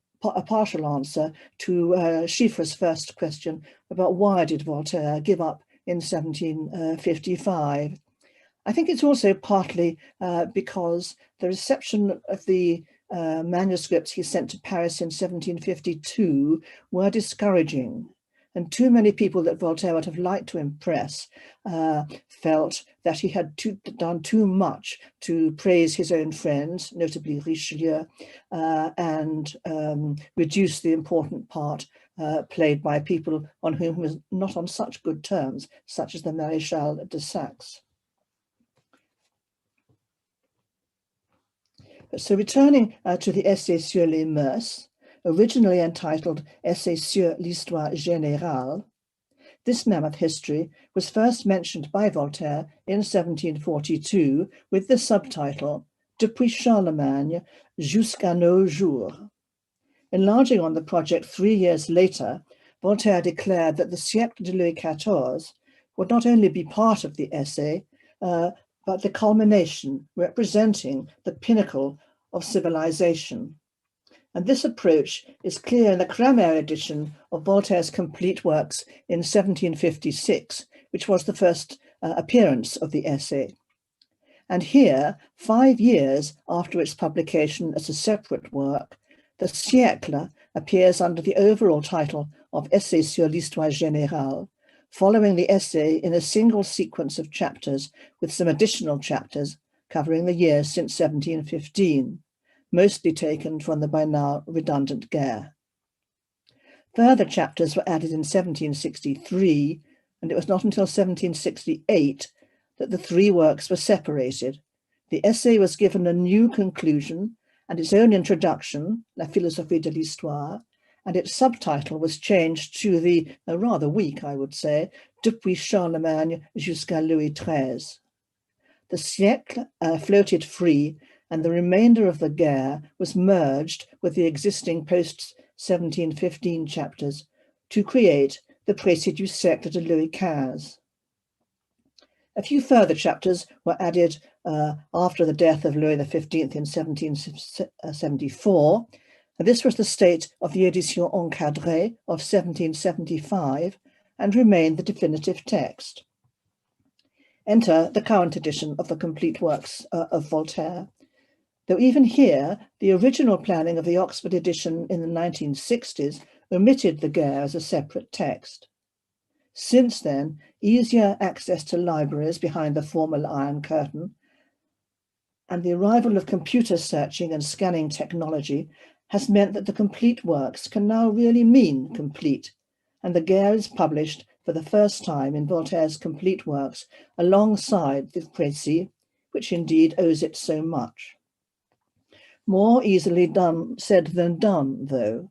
partial answer to Síofra's first question about why did Voltaire give up in 1755. I think it's also partly because the reception of the manuscripts he sent to Paris in 1752 were discouraging. and too many people that Voltaire would have liked to impress felt that he had done too much to praise his own friends, notably Richelieu, and reduce the important part played by people on whom he was not on such good terms, such as the Maréchal de Saxe. So returning to the Essai sur les mœurs, originally entitled Essai sur l'histoire générale, this mammoth history was first mentioned by Voltaire in 1742 with the subtitle Depuis Charlemagne jusqu'à nos jours. Enlarging on the project 3 years later, Voltaire declared that the siècle de Louis XIV would not only be part of the essay, but the culmination, representing the pinnacle of civilization. And this approach is clear in the Cramer edition of Voltaire's complete works in 1756, which was the first appearance of the essay. And here, 5 years after its publication as a separate work, the siècle appears under the overall title of Essai sur l'histoire générale, following the essay in a single sequence of chapters with some additional chapters covering the years since 1715, mostly taken from the by now redundant Guerre. Further chapters were added in 1763, and it was not until 1768 that the three works were separated. The essay was given a new conclusion and its own introduction, La philosophie de l'histoire, and its subtitle was changed to the, rather weak, I would say, Depuis Charlemagne jusqu'à Louis XIII. The siècle floated free, and the remainder of the Guerre was merged with the existing post-1715 chapters to create the Précis du siècle de Louis XV. A few further chapters were added after the death of Louis XV in 1774. This was the state of the Édition encadrée of 1775 and remained the definitive text. Enter the current edition of the complete works of Voltaire. Though even here, the original planning of the Oxford edition in the 1960s omitted the Guerre as a separate text. Since then, easier access to libraries behind the formal Iron Curtain and the arrival of computer searching and scanning technology has meant that the complete works can now really mean complete, and the Guerre is published for the first time in Voltaire's complete works alongside the Précis, which indeed owes it so much. More easily said than done, though.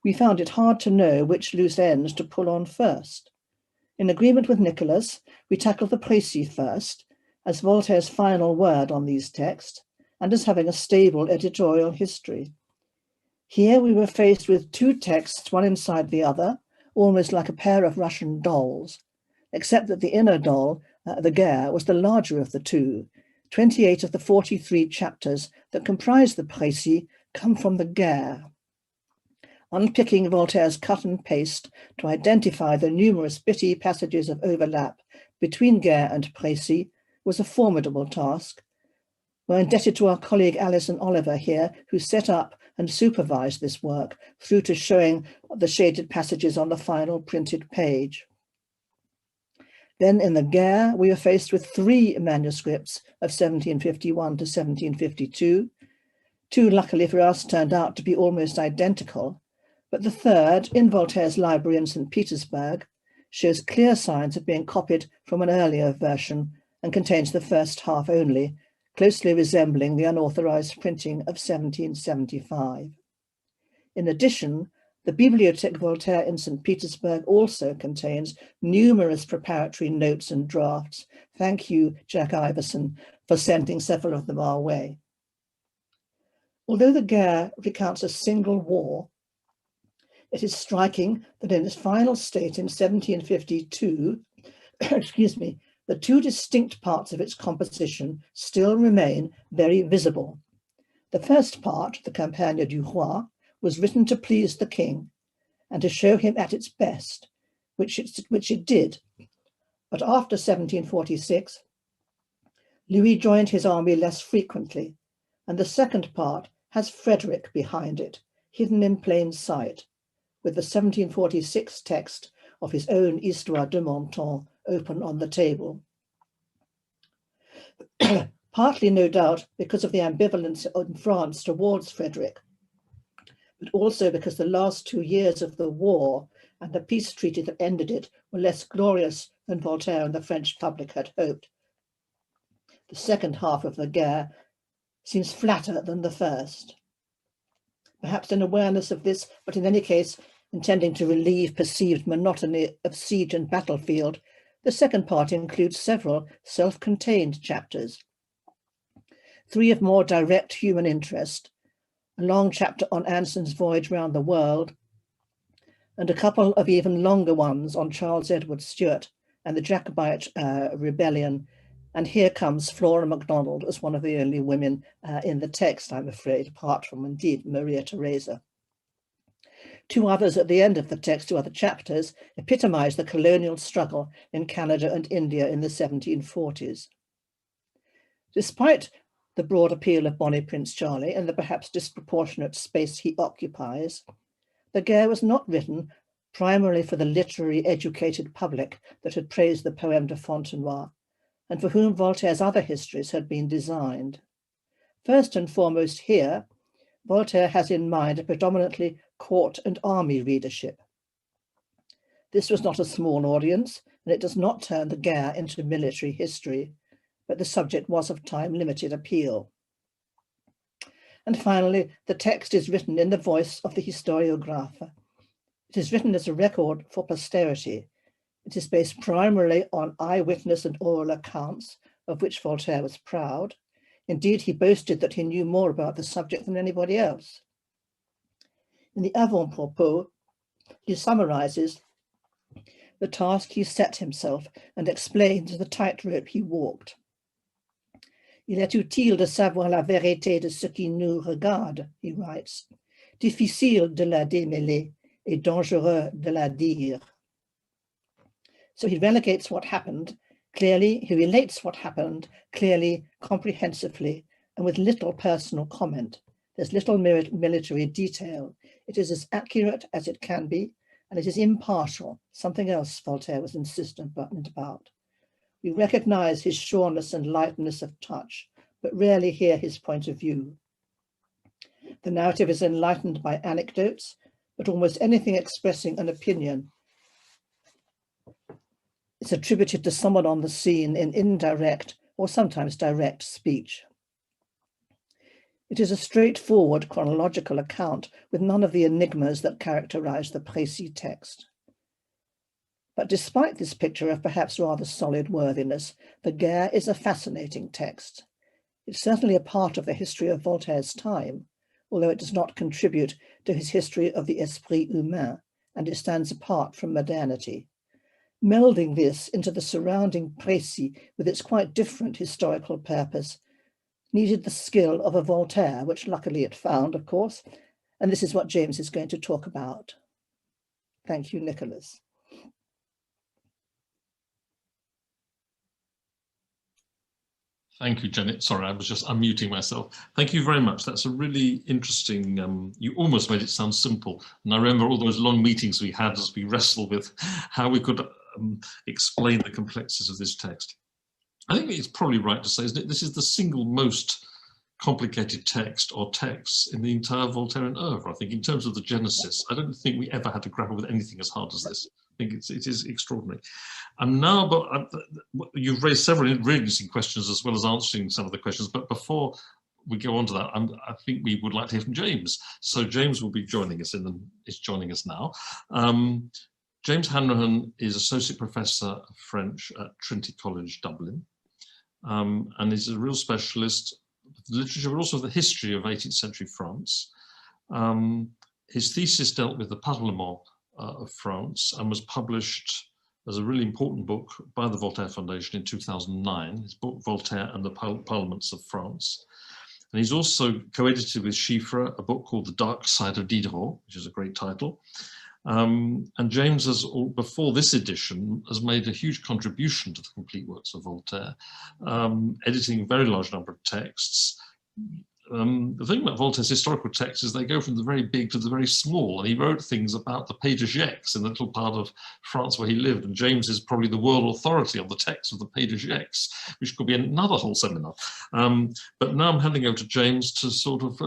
We found it hard to know which loose ends to pull on first. In agreement with Nicholas, we tackled the Précis first, as Voltaire's final word on these texts, and as having a stable editorial history. Here we were faced with two texts, one inside the other, almost like a pair of Russian dolls, except that the inner doll, the Guerre, was the larger of the two. 28 of the 43 chapters that comprise the Précis come from the Guerre. Unpicking Voltaire's cut and paste to identify the numerous bitty passages of overlap between Guerre and Précis was a formidable task. We're indebted to our colleague Alison Oliver here, who set up and supervised this work through to showing the shaded passages on the final printed page. Then in the Guerre, we were faced with three manuscripts of 1751 to 1752. Two, luckily for us, turned out to be almost identical, but the third, in Voltaire's library in St. Petersburg, shows clear signs of being copied from an earlier version and contains the first half only, closely resembling the unauthorized printing of 1775. In addition, the Bibliothèque Voltaire in St. Petersburg also contains numerous preparatory notes and drafts. Thank you, Jack Iverson, for sending several of them our way. Although the Guerre recounts a single war, it is striking that in its final state in 1752, the two distinct parts of its composition still remain very visible. The first part, the Campagne du Roi, was written to please the king and to show him at its best, which it did. But after 1746, Louis joined his army less frequently, and the second part has Frederick behind it, hidden in plain sight, with the 1746 text of his own Histoire de mon temps open on the table. Partly, no doubt, because of the ambivalence in France towards Frederick, but also because the last 2 years of the war and the peace treaty that ended it were less glorious than Voltaire and the French public had hoped. The second half of the guerre seems flatter than the first. Perhaps in awareness of this, but in any case, intending to relieve perceived monotony of siege and battlefield, the second part includes several self-contained chapters. 3 of more direct human interest, a long chapter on Anson's voyage round the world, and a couple of even longer ones on Charles Edward Stuart and the Jacobite rebellion. And here comes Flora MacDonald as one of the only women in the text, I'm afraid, apart from indeed Maria Theresa. 2 others at the end of the text, 2 other chapters, epitomise the colonial struggle in Canada and India in the 1740s. Despite the broad appeal of Bonnie Prince Charlie and the perhaps disproportionate space he occupies, the guerre was not written primarily for the literary educated public that had praised the Poème de Fontenoy, and for whom Voltaire's other histories had been designed. First and foremost here, Voltaire has in mind a predominantly court and army readership. This was not a small audience, and it does not turn the guerre into military history, but the subject was of time-limited appeal. And finally, the text is written in the voice of the historiographer. It is written as a record for posterity. It is based primarily on eyewitness and oral accounts, of which Voltaire was proud. Indeed, he boasted that he knew more about the subject than anybody else. In the avant-propos, he summarizes the task he set himself and explains the tightrope he walked. Il est utile de savoir la vérité de ce qui nous regarde, he writes, difficile de la démêler et dangereux de la dire. So he relegates what happened clearly, he relates what happened clearly, comprehensively, and with little personal comment. There's little military detail. It is as accurate as it can be, and it is impartial, something else Voltaire was insistent about. We recognize his sureness and lightness of touch, but rarely hear his point of view. The narrative is enlightened by anecdotes, but almost anything expressing an opinion is attributed to someone on the scene in indirect or sometimes direct speech. It is a straightforward chronological account with none of the enigmas that characterize the Précis text. But despite this picture of perhaps rather solid worthiness, the guerre is a fascinating text. It's certainly a part of the history of Voltaire's time, although it does not contribute to his history of the esprit humain, and it stands apart from modernity. Melding this into the surrounding Précis with its quite different historical purpose needed the skill of a Voltaire, which luckily it found, of course, and this is what James is going to talk about. Thank you, Nicholas. Thank you, Janet. Sorry, I was just unmuting myself. Thank you very much. That's a really interesting, you almost made it sound simple. And I remember all those long meetings we had as we wrestled with how we could explain the complexities of this text. I think it's probably right to say, isn't it, this is the single most complicated text or texts in the entire Voltairean oeuvre. I think in terms of the genesis, I don't think we ever had to grapple with anything as hard as this. I think it is extraordinary. And now, but you've raised several really interesting questions as well as answering some of the questions. But before we go on to that, I think we would like to hear from James. So James will be joining us is joining us now. James Hanrahan is Associate Professor of French at Trinity College, Dublin, and is a real specialist of literature, but also of the history of 18th century France. His thesis dealt with the Parlement of France and was published as a really important book by the Voltaire Foundation in 2009, his book Voltaire and the Parliaments of France. And he's also co-edited with Síofra a book called The Dark Side of Diderot, which is a great title. And James has, before this edition, has made a huge contribution to the complete works of Voltaire, editing a very large number of texts, the thing about Voltaire's historical texts is they go from the very big to the very small, and he wrote things about the Pays de Gex in the little part of France where he lived, and James is probably the world authority on the text of the Pays de Gex, which could be another whole seminar. But now I'm handing over to James to sort of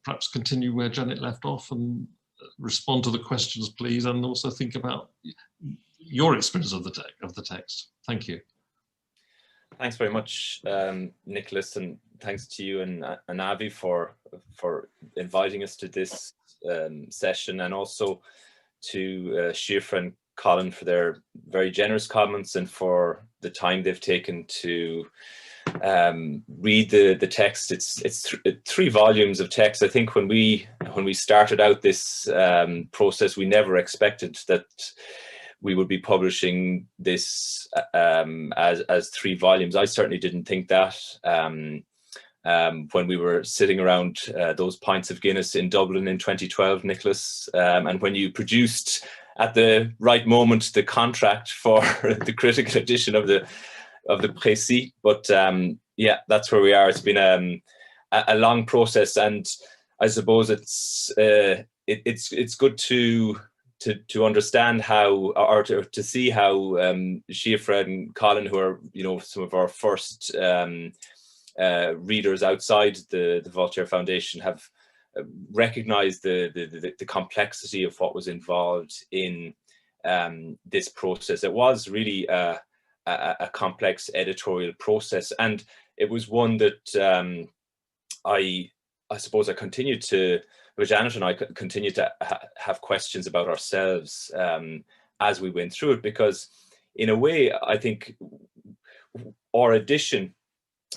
perhaps continue where Janet left off and respond to the questions, please, and also think about your experience of the text. Thank you. Thanks very much, Nicholas, and thanks to you and Avi for inviting us to this session, and also to Síofra and Colin for their very generous comments and for the time they've taken to read the text. It's 3 volumes of text. I think when we started out this process, we never expected that we would be publishing this as 3 volumes. I certainly didn't think that when we were sitting around those pints of Guinness in Dublin in 2012, Nicholas, and when you produced at the right moment the contract for the critical edition of the Précis. But yeah, that's where we are. It's been a long process, and I suppose it's good to understand how, or to see how Síofra and Colin, who are, you know, some of our first readers outside the Voltaire Foundation, have recognized the complexity of what was involved in this process. It was really a complex editorial process, and it was one that I suppose I continued to, Janet and I continued to have questions about ourselves as we went through it, because in a way, I think our edition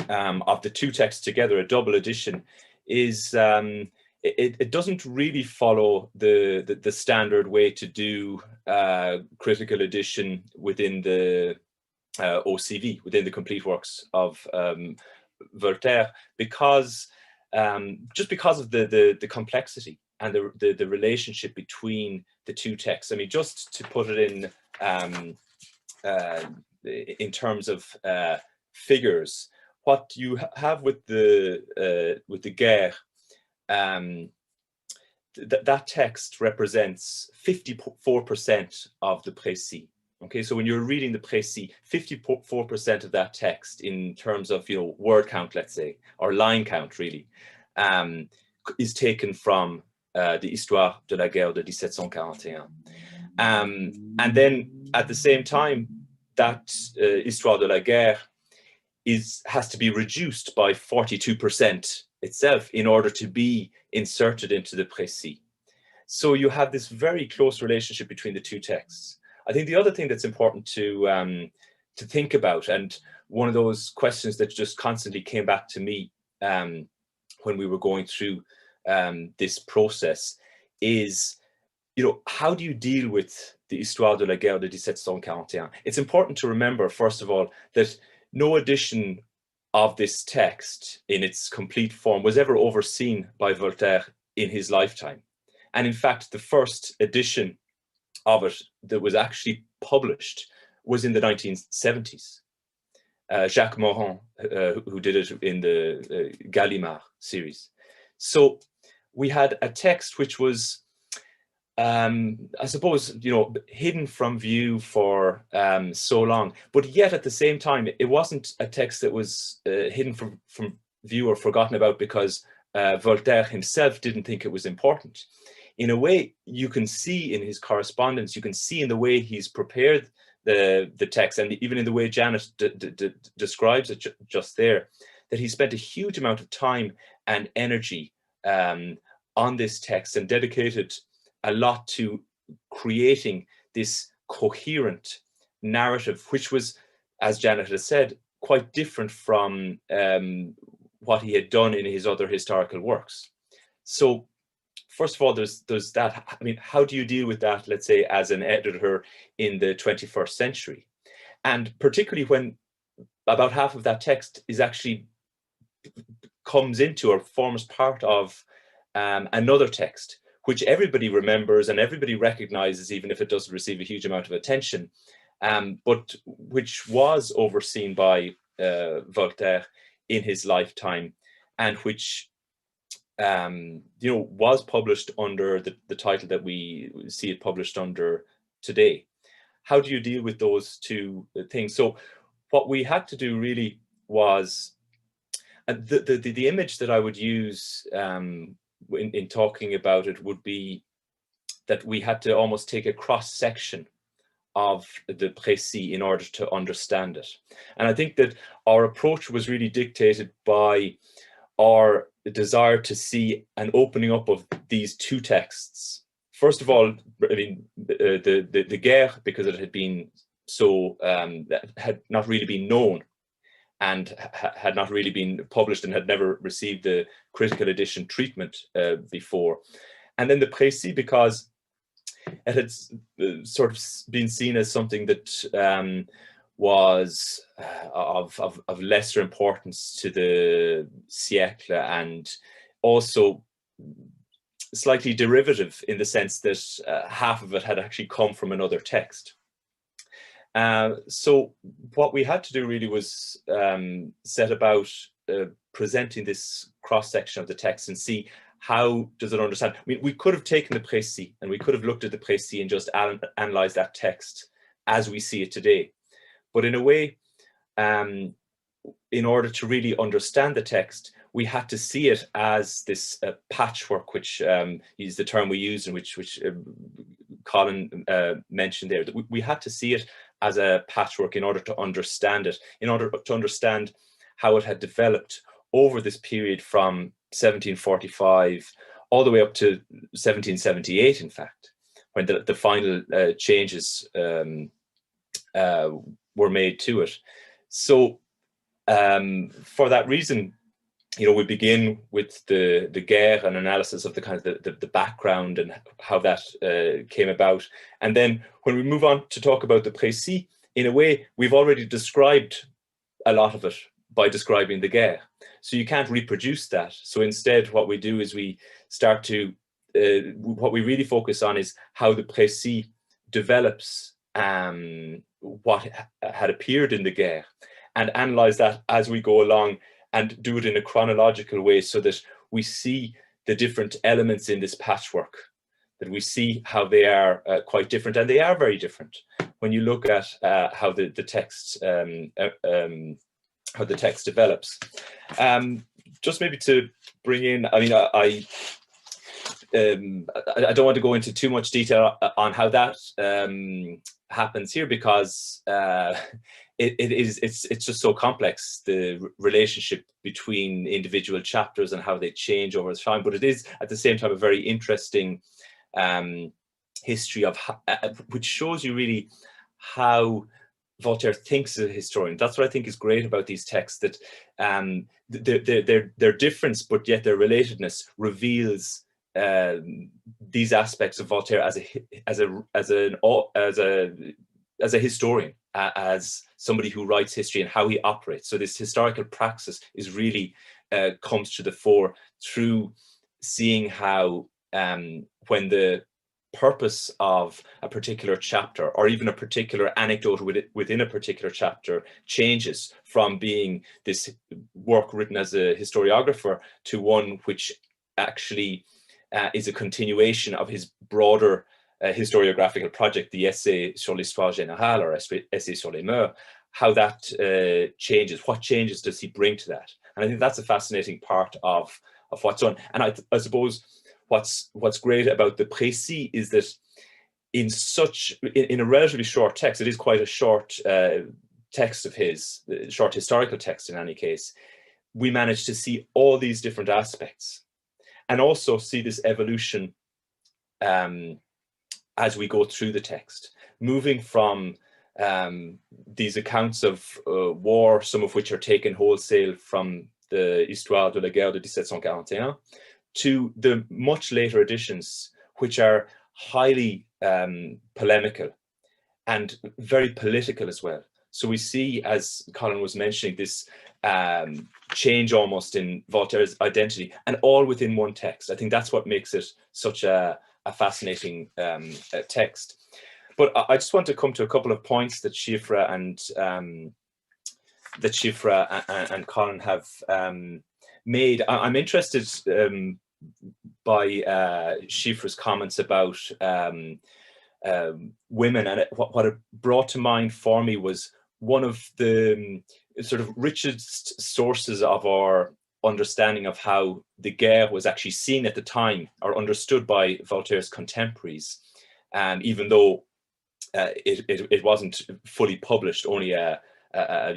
of the 2 texts together, a double edition, is it doesn't really follow the standard way to do critical edition within the OCV, within the complete works of Voltaire, because just because of the complexity and the relationship between the 2 texts. I mean, just to put it in terms of figures, what you have with the Guerre, that text represents 54% of the Précis. Okay, so when you're reading the Précis, 54% of that text, in terms of, you know, word count, let's say, or line count, really, is taken from the Histoire de la Guerre de 1741. And then at the same time, that Histoire de la Guerre has to be reduced by 42% itself in order to be inserted into the Précis. So you have this very close relationship between the 2 texts. I think the other thing that's important to think about, and one of those questions that just constantly came back to me when we were going through this process, is, you know, how do you deal with the Histoire de la Guerre de 1741? It's important to remember, first of all, that no edition of this text in its complete form was ever overseen by Voltaire in his lifetime. And in fact, the first edition of it that was actually published was in the 1970s. Jacques Morin, who did it in the Gallimard series. So we had a text which was, I suppose, you know, hidden from view for so long, but yet at the same time, it wasn't a text that was hidden from view or forgotten about because Voltaire himself didn't think it was important. In a way, you can see in his correspondence, you can see in the way he's prepared the text, and even in the way Janet describes it just there, that he spent a huge amount of time and energy on this text and dedicated a lot to creating this coherent narrative, which was, as Janet has said, quite different from what he had done in his other historical works. So first of all, there's that. I mean, how do you deal with that, let's say, as an editor in the 21st century? And particularly when about half of that text is actually comes into or forms part of another text, which everybody remembers and everybody recognizes, even if it doesn't receive a huge amount of attention, but which was overseen by Voltaire in his lifetime, and which was published under the title that we see it published under today. How do you deal with those two things? So what we had to do really was, the image that I would use in talking about it would be that we had to almost take a cross section of the Précis in order to understand it. And I think that our approach was really dictated by our desire to see an opening up of these two texts. First of all, I mean, the Guerre, because it had been so, had not really been known and had not really been published and had never received the critical edition treatment before. And then the Précis, because it had sort of been seen as something that was of lesser importance to the siècle, and also slightly derivative in the sense that half of it had actually come from another text. So what we had to do really was set about presenting this cross-section of the text and see how does it understand. I mean, we could have taken the Précis and we could have looked at the Précis and just analysed that text as we see it today. But in a way, in order to really understand the text, we had to see it as this patchwork, which is the term we use, and which Colin mentioned there. That we had to see it as a patchwork in order to understand it, in order to understand how it had developed over this period from 1745 all the way up to 1778, in fact, when the final changes were made to it. So for that reason, we begin with the Guerre, an analysis of the kind of the background and how that came about. And then when we move on to talk about the Précis, in a way, we've already described a lot of it by describing the Guerre. So you can't reproduce that. So instead, what we do is we start to, what we really focus on is how the Précis develops what had appeared in the Guerre, and analyze that as we go along and do it in a chronological way so that we see the different elements in this patchwork, that we see how they are quite different, and they are very different when you look at how the text develops. Just maybe to bring in, I mean, I don't want to go into too much detail on how that happens here, because it's just so complex, the relationship between individual chapters and how they change over time. But it is at the same time a very interesting history of which shows you really how Voltaire thinks as a historian. That's what I think is great about these texts, that their difference but yet their relatedness reveals these aspects of Voltaire as a historian, as somebody who writes history, and how he operates. So this historical praxis is really comes to the fore through seeing how when the purpose of a particular chapter, or even a particular anecdote within a particular chapter, changes from being this work written as a historiographer to one which actually is a continuation of his broader historiographical project, the Essai sur l'histoire générale, or Essai sur les mœurs, how that changes. What changes does he bring to that? And I think that's a fascinating part of what's on. And I suppose what's great about the Précis is that in a relatively short text, it is quite a short text of his, short historical text in any case, we managed to see all these different aspects, and also see this evolution as we go through the text, moving from these accounts of war, some of which are taken wholesale from the Histoire de la Guerre de 1741, to the much later editions, which are highly polemical and very political as well. So we see, as Colin was mentioning, this change almost in Voltaire's identity, and all within one text. I think that's what makes it such a fascinating text. But I just want to come to a couple of points that Síofra and Colin have made. I'm interested Síofra's comments about women, and what it brought to mind for me was one of the sort of richest sources of our understanding of how the guerre was actually seen at the time, or understood by Voltaire's contemporaries, even though it wasn't fully published. Only about a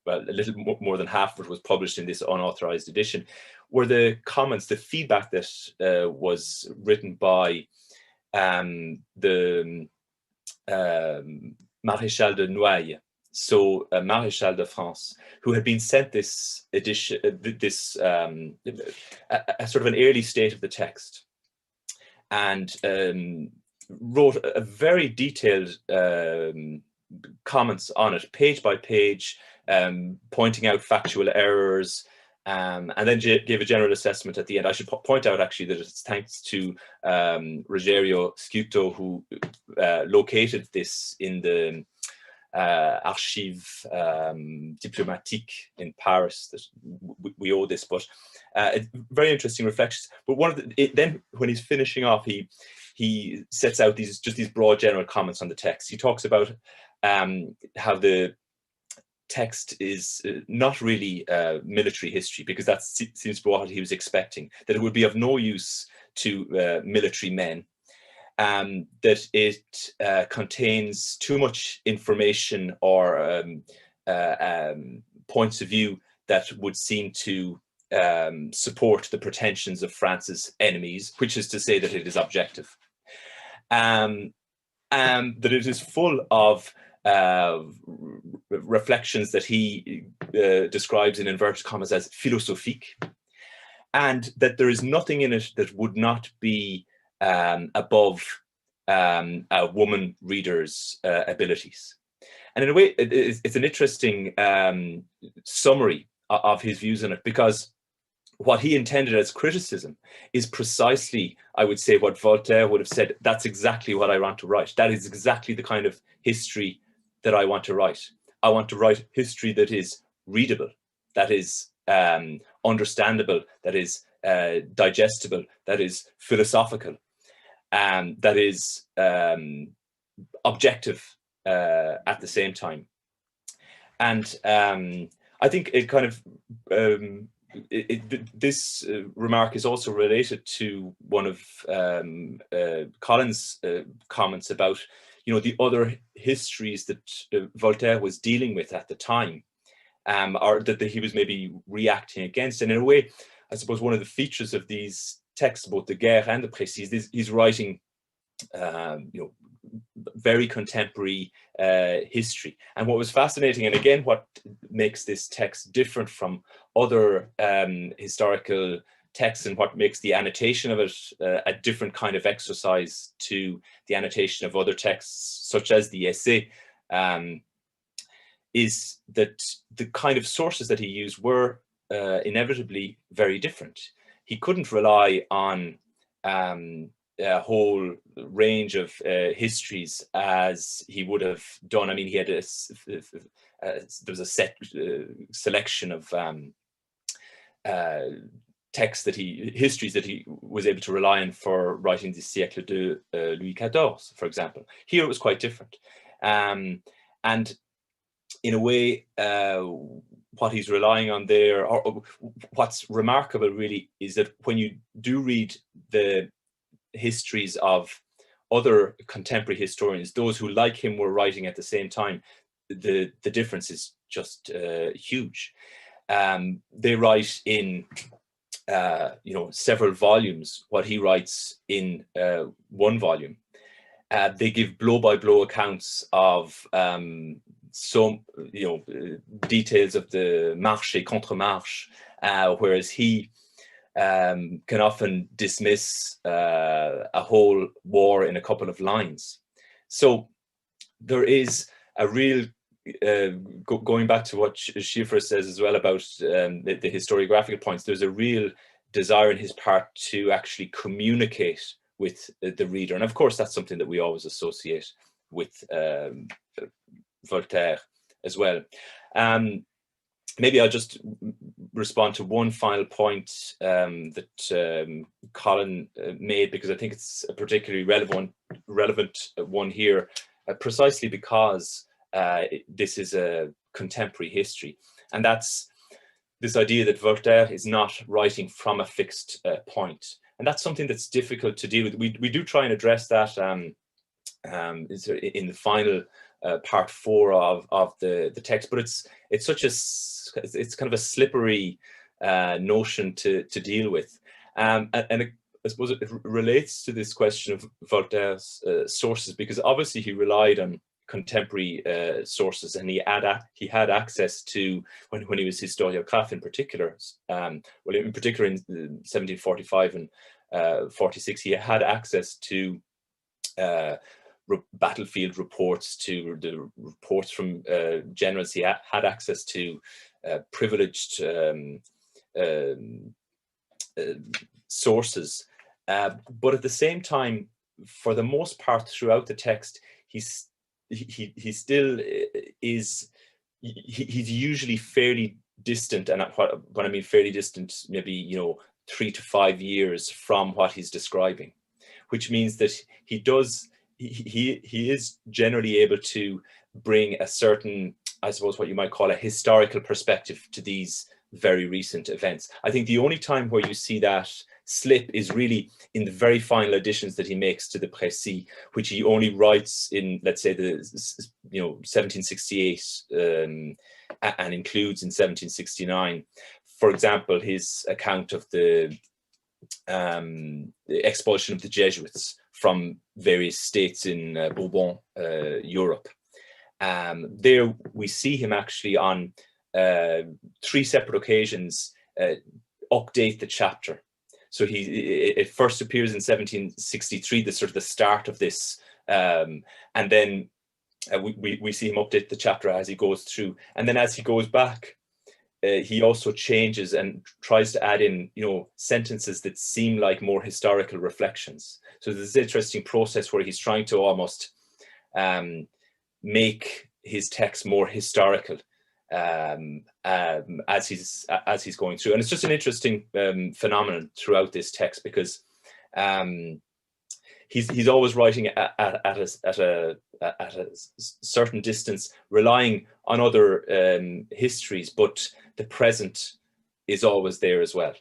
little more than half of it was published in this unauthorized edition, were the comments, the feedback that was written by the Maréchal de Noailles, so Maréchal de France, who had been sent this edition, a sort of an early state of the text, and wrote a very detailed comments on it, page by page, pointing out factual errors, and then gave a general assessment at the end. I should point out actually that it's thanks to Rogerio Sciutto, who located this in the Archives Diplomatiques in Paris, that we owe this, but very interesting reflections. But one of then when he's finishing off, he sets out these broad general comments on the text. He talks about how the text is not really military history, because that seems to be what he was expecting, that it would be of no use to military men, that it contains too much information or points of view that would seem to support the pretensions of France's enemies, which is to say that it is objective, and that it is full of reflections that he describes in inverted commas as philosophique, and that there is nothing in it that would not be above a woman reader's abilities. And in a way, it's an interesting summary of his views on it, because what he intended as criticism is precisely, I would say, what Voltaire would have said. That's exactly what I want to write. That is exactly the kind of history that I want to write. I want to write history that is readable, that is understandable, that is digestible, that is philosophical, that is objective at the same time. And I think it kind of this remark is also related to one of Colin's comments about, the other histories that Voltaire was dealing with at the time, or that he was maybe reacting against. And in a way, I suppose one of the features of these texts, both the Guerre and the Précis, is he's writing, very contemporary history. And what was fascinating, and again, what makes this text different from other historical texts, and what makes the annotation of it a different kind of exercise to the annotation of other texts, such as the Essai, is that the kind of sources that he used were inevitably very different. He couldn't rely on a whole range of histories as he would have done. I mean, he had there was a set selection of texts histories that he was able to rely on for writing the siècle de Louis XIV, for example. Here it was quite different. And in a way, what he's relying on there, or what's remarkable really, is that when you do read the histories of other contemporary historians, those who like him were writing at the same time, the difference is just huge. They write in several volumes what he writes in one volume. They give blow-by-blow accounts of some details of the marche et contre-marche, whereas he can often dismiss a whole war in a couple of lines. So there is a real, going back to what Síofra says as well about the historiographical points, there's a real desire in his part to actually communicate with the reader. And of course, that's something that we always associate with Voltaire as well. maybe I'll just respond to one final point that Colin made, because I think it's a particularly relevant one here, precisely because this is a contemporary history, and that's this idea that Voltaire is not writing from a fixed point, and that's something that's difficult to deal with. We do try and address that in the final part 4 of the text, but it's kind of a slippery notion to deal with, and I suppose it relates to this question of Voltaire's sources, because obviously he relied on contemporary sources, and he had access to, when he was historiographe in particular, well, in particular in 1745 and 46, he had access to battlefield reports, to the reports from generals. He had access to privileged sources, but at the same time, for the most part throughout the text, he's usually fairly distant, and when I mean fairly distant, maybe 3 to 5 years from what he's describing, which means that he is generally able to bring a certain, I suppose, what you might call a historical perspective to these very recent events. I think the only time where you see that slip is really in the very final additions that he makes to the Précis, which he only writes in, let's say, the 1768 and includes in 1769. For example, his account of the expulsion of the Jesuits from various states in Bourbon Europe. There we see him actually on 3 separate occasions update the chapter. So it first appears in 1763, the sort of the start of this, and then we see him update the chapter as he goes through, and then as he goes back, he also changes and tries to add in, sentences that seem like more historical reflections. So there's this interesting process where he's trying to almost make his text more historical as he's going through, and it's just an interesting phenomenon throughout this text, because he's always writing at a certain distance, relying on other histories, but the present is always there as well.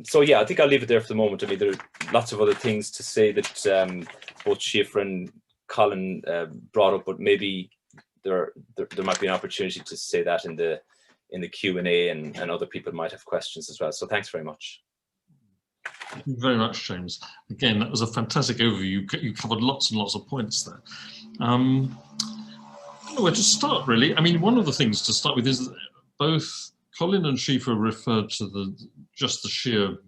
So yeah, I think I'll leave it there for the moment. I mean, there are lots of other things to say that both Síofra and Colin brought up, but maybe there might be an opportunity to say that in the Q&A, and other people might have questions as well. So thanks very much. Thank you very much, James. Again, that was a fantastic overview. You covered lots and lots of points there. I don't know where to start, really. I mean, one of the things to start with is that both Colin and Síofra referred to just the sheer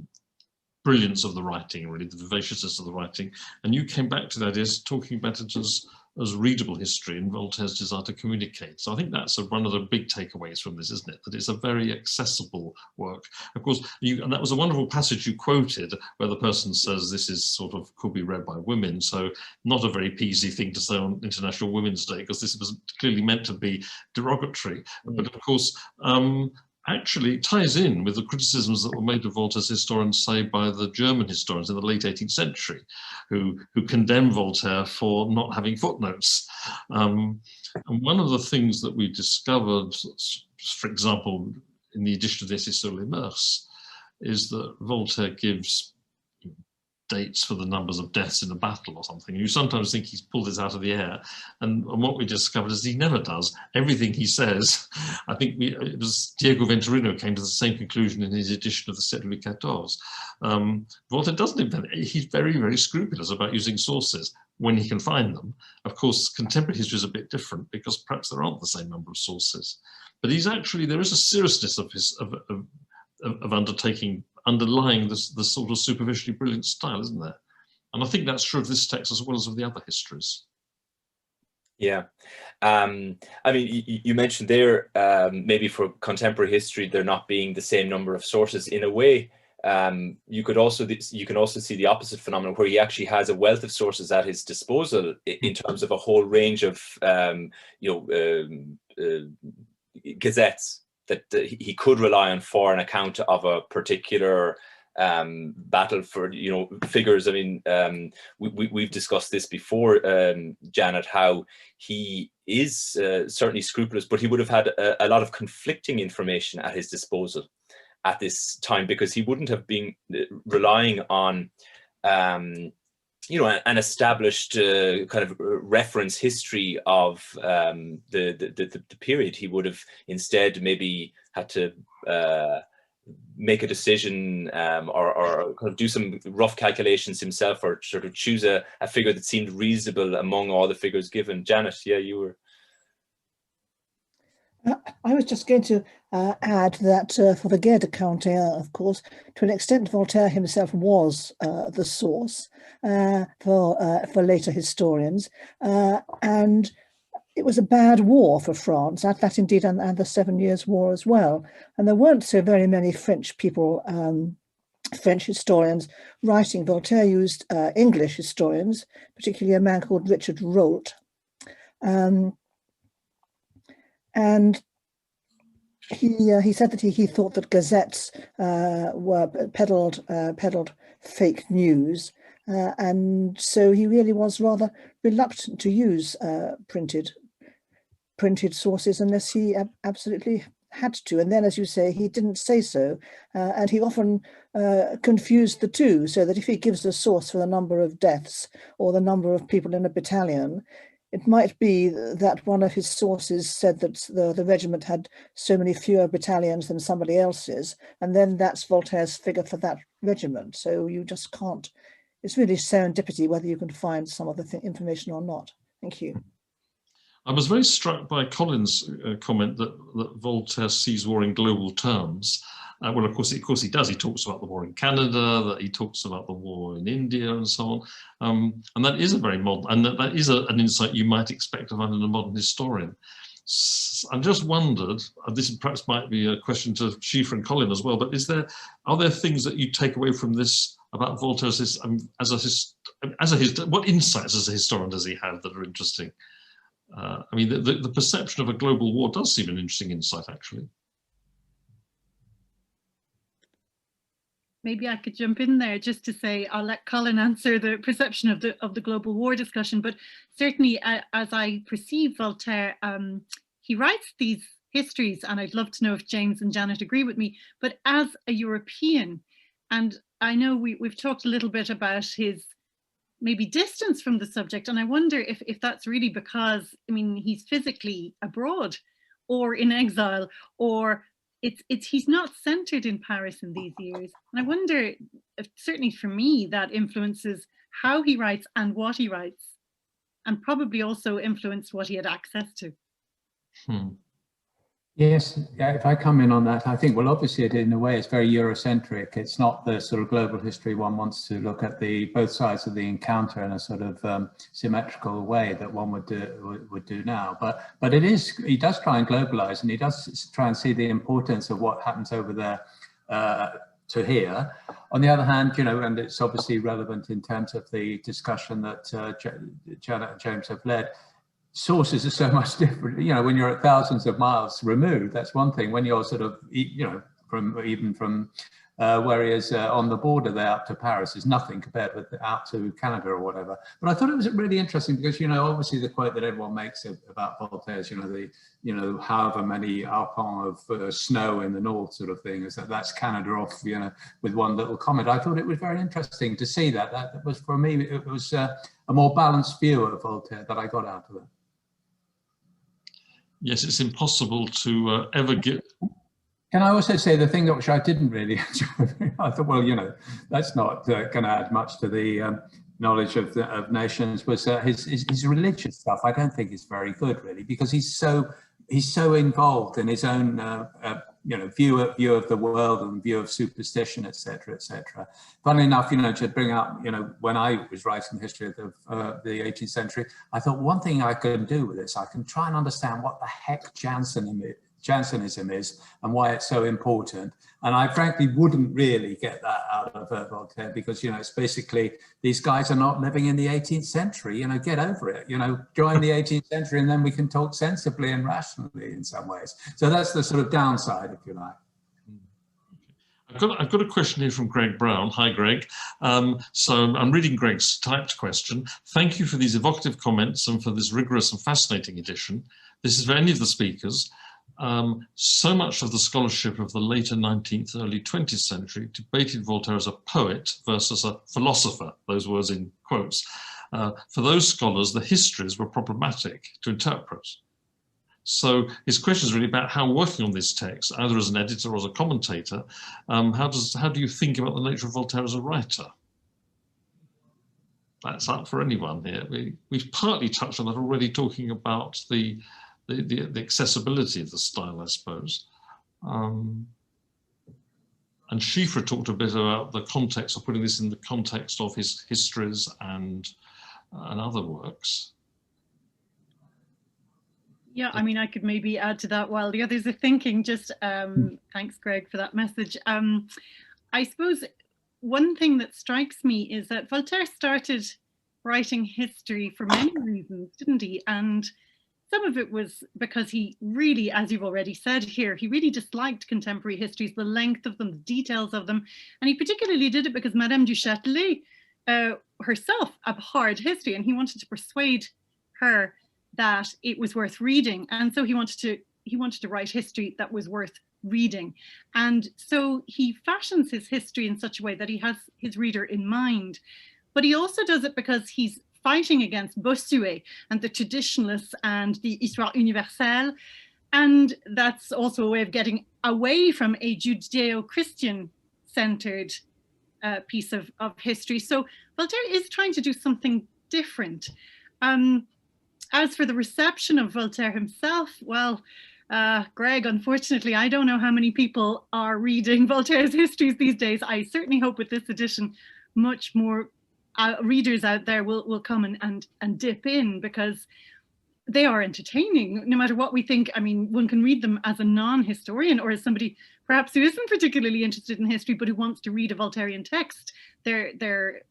brilliance of the writing, really, the vivaciousness of the writing, and you came back to that as talking about it as readable history and Voltaire's desire to communicate. So I think that's one of the big takeaways from this, isn't it? That it's a very accessible work. Of course, and that was a wonderful passage you quoted where the person says this is sort of could be read by women. So not a very PC thing to say on International Women's Day, because this was clearly meant to be derogatory. But of course, actually ties in with the criticisms that were made of Voltaire's historians, say, by the German historians in the late 18th century, who condemned Voltaire for not having footnotes. And one of the things that we discovered, for example, in the edition of the Essai sur les Mœurs, is that Voltaire gives dates for the numbers of deaths in a battle or something. You sometimes think he's pulled this out of the air, and what we discovered is he never does. Everything he says, I think it was Diego Venturino came to the same conclusion in his edition of the siècle Louis XIV. Voltaire doesn't invent it. He's very, very scrupulous about using sources when he can find them. Of course, contemporary history is a bit different because perhaps there aren't the same number of sources. But there is a seriousness of underlying the sort of superficially brilliant style, isn't there? And I think that's true of this text as well as of the other histories. Yeah. I mean, you mentioned there, maybe for contemporary history, there not being the same number of sources. In a way, you can also see the opposite phenomenon, where he actually has a wealth of sources at his disposal in terms of a whole range of, gazettes he could rely on for an account of a particular battle for, you know, figures. I mean, we've discussed this before, Janet, how he is certainly scrupulous, but he would have had a lot of conflicting information at his disposal at this time, because he wouldn't have been relying on you know, an established kind of reference history of the period. He would have instead maybe had to make a decision or kind of do some rough calculations himself, or sort of choose a figure that seemed reasonable among all the figures given. Janet, yeah, you were. I was just going to add that for the guide de Counter, of course, to an extent, Voltaire himself was the source for later historians, and it was a bad war for France, that indeed, and the 7 Years' War as well. And there weren't so very many French people, French historians writing. Voltaire used English historians, particularly a man called Richard Rolt. And he said that he thought that gazettes were peddled fake news, and so he really was rather reluctant to use printed sources unless he absolutely had to. And then, as you say, he didn't say so, and he often confused the two, so that if he gives a source for the number of deaths or the number of people in a battalion, it might be that one of his sources said that the regiment had so many fewer battalions than somebody else's, and then that's Voltaire's figure for that regiment. So you just can't, it's really serendipity whether you can find some of the information or not. Thank you. I was very struck by Colin's comment that Voltaire sees war in global terms. Well, of course he does. He talks about the war in Canada, that he talks about the war in India, and so on. And that is a very modern, and that is an insight you might expect to find in a modern historian. I just wondered, this perhaps might be a question to Síofra and Colin as well, but are there things that you take away from this about Voltaire what insights as a historian does he have that are interesting? I mean, the perception of a global war does seem an interesting insight, actually. Maybe I could jump in there just to say, I'll let Colin answer the perception of the global war discussion, but certainly as I perceive Voltaire, he writes these histories, and I'd love to know if James and Janet agree with me, but as a European, and I know we've talked a little bit about his maybe distance from the subject, and I wonder if that's really because, I mean, he's physically abroad or in exile, or he's not centered in Paris in these years. And I wonder if, certainly for me, that influences how he writes and what he writes, and probably also influenced what he had access to. Yes, if I come in on that, I think, well, obviously, in a way, it's very Eurocentric. It's not the sort of global history one wants to look at both sides of the encounter in a sort of symmetrical way that one would do now. But it is, he does try and globalize, and he does try and see the importance of what happens over there to here. On the other hand, you know, and it's obviously relevant in terms of the discussion that Janet and James have led. Sources are so much different. You know, when you're at thousands of miles removed, that's one thing. When you're sort of, you know, even from where he is on the border there up to Paris is nothing compared with out to Canada or whatever. But I thought it was really interesting because, you know, obviously the quote that everyone makes about Voltaire is, you know, however many arpents of snow in the north sort of thing, is that's Canada off, you know, with one little comment. I thought it was very interesting to see that. That was, for me, it was a more balanced view of Voltaire that I got out of it. Yes, it's impossible to ever get. Can I also say the thing which I didn't really enjoy? I thought, well, you know, that's not going to add much to the knowledge of nations. Was his religious stuff? I don't think is very good, really, because he's so involved in his own you know, view of the world and view of superstition, etc., etc. Funnily enough, you know, to bring up, you know, when I was writing the history of the 18th century, I thought one thing I can do with this, I can try and understand what the heck Jansenism Jansenism is and why it's so important. And I frankly wouldn't really get that out of Voltaire, because, you know, it's basically, these guys are not living in the 18th century, you know, get over it, you know, join the 18th century and then we can talk sensibly and rationally in some ways. So that's the sort of downside, if you like. I've got a question here from Greg Brown. Hi, Greg. So I'm reading Greg's typed question. Thank you for these evocative comments and for this rigorous and fascinating edition. This is for any of the speakers. So much of the scholarship of the later 19th, early 20th century debated Voltaire as a poet versus a philosopher, those words in quotes. For those scholars, the histories were problematic to interpret. So his question is really about how, working on this text, either as an editor or as a commentator, how do you think about the nature of Voltaire as a writer? That's up for anyone here. We've partly touched on that already, talking about the accessibility of the style, I suppose. And Síofra talked a bit about the context, of putting this in the context of his histories and other works. Yeah, I mean, I could maybe add to that while the others are thinking. Just thanks, Greg, for that message. I suppose one thing that strikes me is that Voltaire started writing history for many reasons, didn't he? And some of it was because he really, as you've already said here, he really disliked contemporary histories, the length of them, the details of them. And he particularly did it because Madame du Châtelet herself abhorred history, and he wanted to persuade her that it was worth reading. And so he wanted to write history that was worth reading. And so he fashions his history in such a way that he has his reader in mind. But he also does it because he's fighting against Bossuet and the traditionalists and the Histoire universelle. And that's also a way of getting away from a Judeo-Christian centered piece of history. So Voltaire is trying to do something different. As for the reception of Voltaire himself, well, Greg, unfortunately, I don't know how many people are reading Voltaire's histories these days. I certainly hope with this edition, much more readers out there will come and dip in, because they are entertaining, no matter what we think. I mean, one can read them as a non-historian or as somebody perhaps who isn't particularly interested in history, but who wants to read a Voltairean text. They're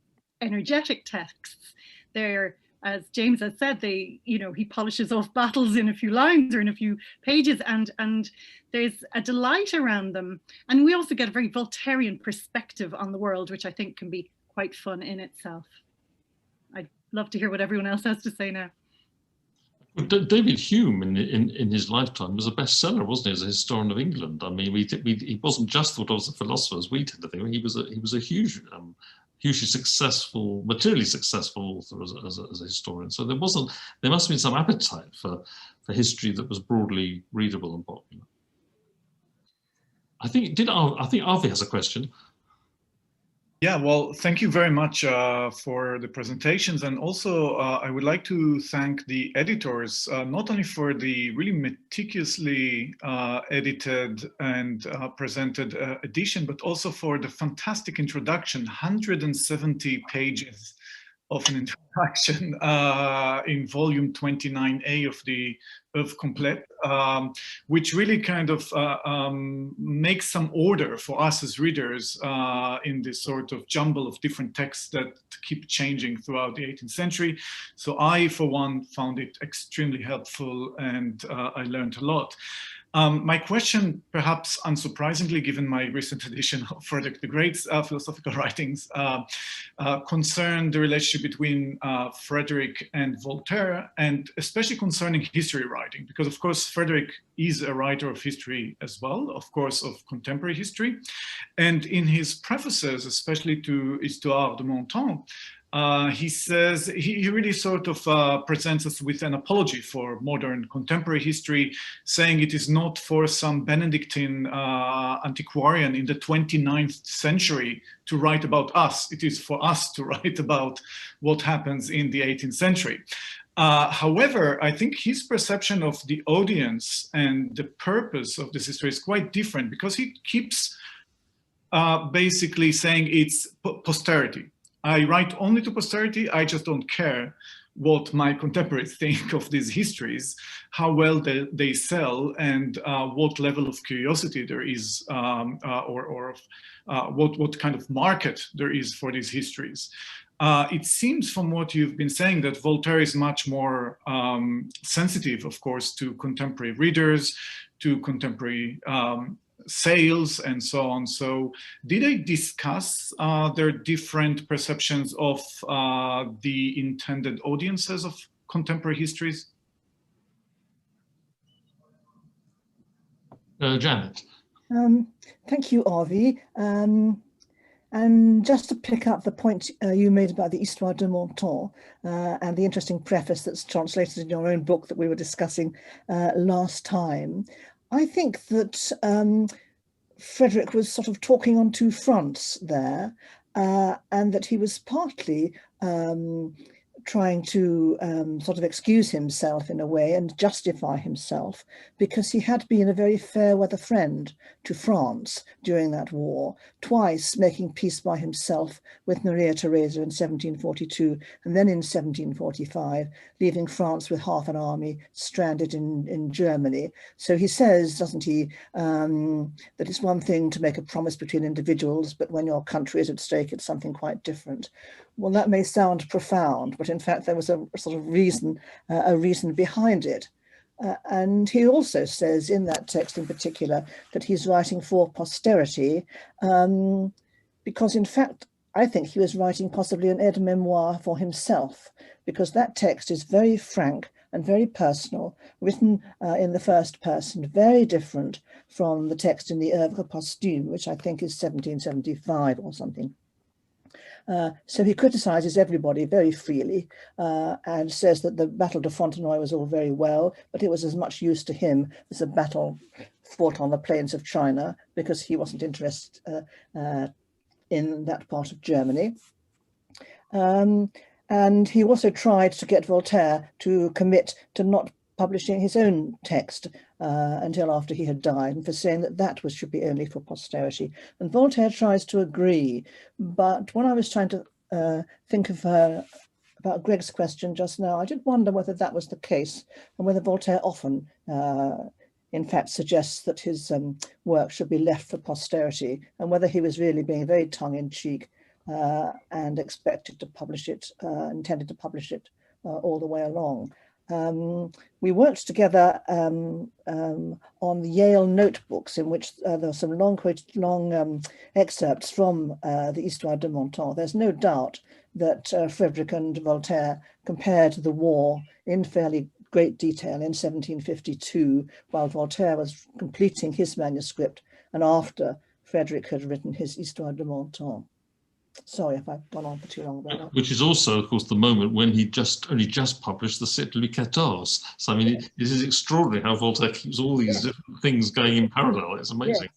energetic texts. They're, as James has said, he polishes off battles in a few lines or in a few pages, and there's a delight around them. And we also get a very Voltairean perspective on the world, which I think can be quite fun in itself. I'd love to hear what everyone else has to say now. David Hume in his lifetime was a bestseller, wasn't he, as a historian of England? I mean, he wasn't just thought of as a philosopher, as we tend to think. He was a huge hugely successful, materially successful author as a historian. So there must have been some appetite for history that was broadly readable and popular. I think Avi has a question. Yeah, well, thank you very much for the presentations. And also, I would like to thank the editors, not only for the really meticulously edited and presented edition, but also for the fantastic introduction, 170 pages of an introduction in volume 29A of the Œuvre Complète, which really kind of makes some order for us as readers in this sort of jumble of different texts that keep changing throughout the 18th century. So I, for one, found it extremely helpful, and I learned a lot. My question, perhaps unsurprisingly, given my recent edition of Frederick the Great's philosophical writings, concerned the relationship between Frederick and Voltaire, and especially concerning history writing, because of course Frederick is a writer of history as well, of course, of contemporary history. And in his prefaces, especially to Histoire de mon temps, he says, he really sort of presents us with an apology for modern contemporary history, saying it is not for some Benedictine antiquarian in the 29th century to write about us. It is for us to write about what happens in the 18th century. However, I think his perception of the audience and the purpose of this history is quite different, because he keeps basically saying it's posterity. I write only to posterity, I just don't care what my contemporaries think of these histories, how well they sell, and what level of curiosity there is, what kind of market there is for these histories. It seems from what you've been saying that Voltaire is much more sensitive, of course, to contemporary readers, to contemporary sales, and so on. So did they discuss their different perceptions of the intended audiences of contemporary histories? Janet. Thank you, Avi. And just to pick up the point you made about the Histoire de mon temps and the interesting preface that's translated in your own book that we were discussing last time, I think that Frederick was sort of talking on two fronts there, and that he was partly trying to sort of excuse himself in a way and justify himself, because he had been a very fair weather friend to France during that war, twice making peace by himself with Maria Theresa in 1742 and then in 1745, leaving France with half an army stranded in Germany. So he says, doesn't he, that it's one thing to make a promise between individuals, but when your country is at stake, it's something quite different. Well, that may sound profound, but in fact, there was a sort of reason behind it. And he also says in that text in particular that he's writing for posterity, because in fact, I think he was writing possibly an aide-memoire for himself, because that text is very frank and very personal, written in the first person, very different from the text in the Œuvre Posthume, which I think is 1775 or something. So he criticizes everybody very freely and says that the Battle de Fontenoy was all very well, but it was as much use to him as a battle fought on the plains of China, because he wasn't interested in that part of Germany. And he also tried to get Voltaire to commit to not publishing his own text until after he had died, and for saying that that should be only for posterity. And Voltaire tries to agree, but when I was trying to think of about Greg's question just now, I did wonder whether that was the case, and whether Voltaire often, in fact, suggests that his work should be left for posterity, and whether he was really being very tongue-in-cheek and expected to publish it, intended to publish it all the way along. We worked together on the Yale notebooks, in which there were some long excerpts from the Histoire de mon temps. There's no doubt that Frederick and Voltaire compared the war in fairly great detail in 1752, while Voltaire was completing his manuscript and after Frederick had written his Histoire de mon temps. Sorry if I've gone on for too long about that. Which is also, of course, the moment when he only just published the siècle Louis XIV. So, I mean, it is extraordinary how Voltaire keeps all these different things going in parallel. It's amazing.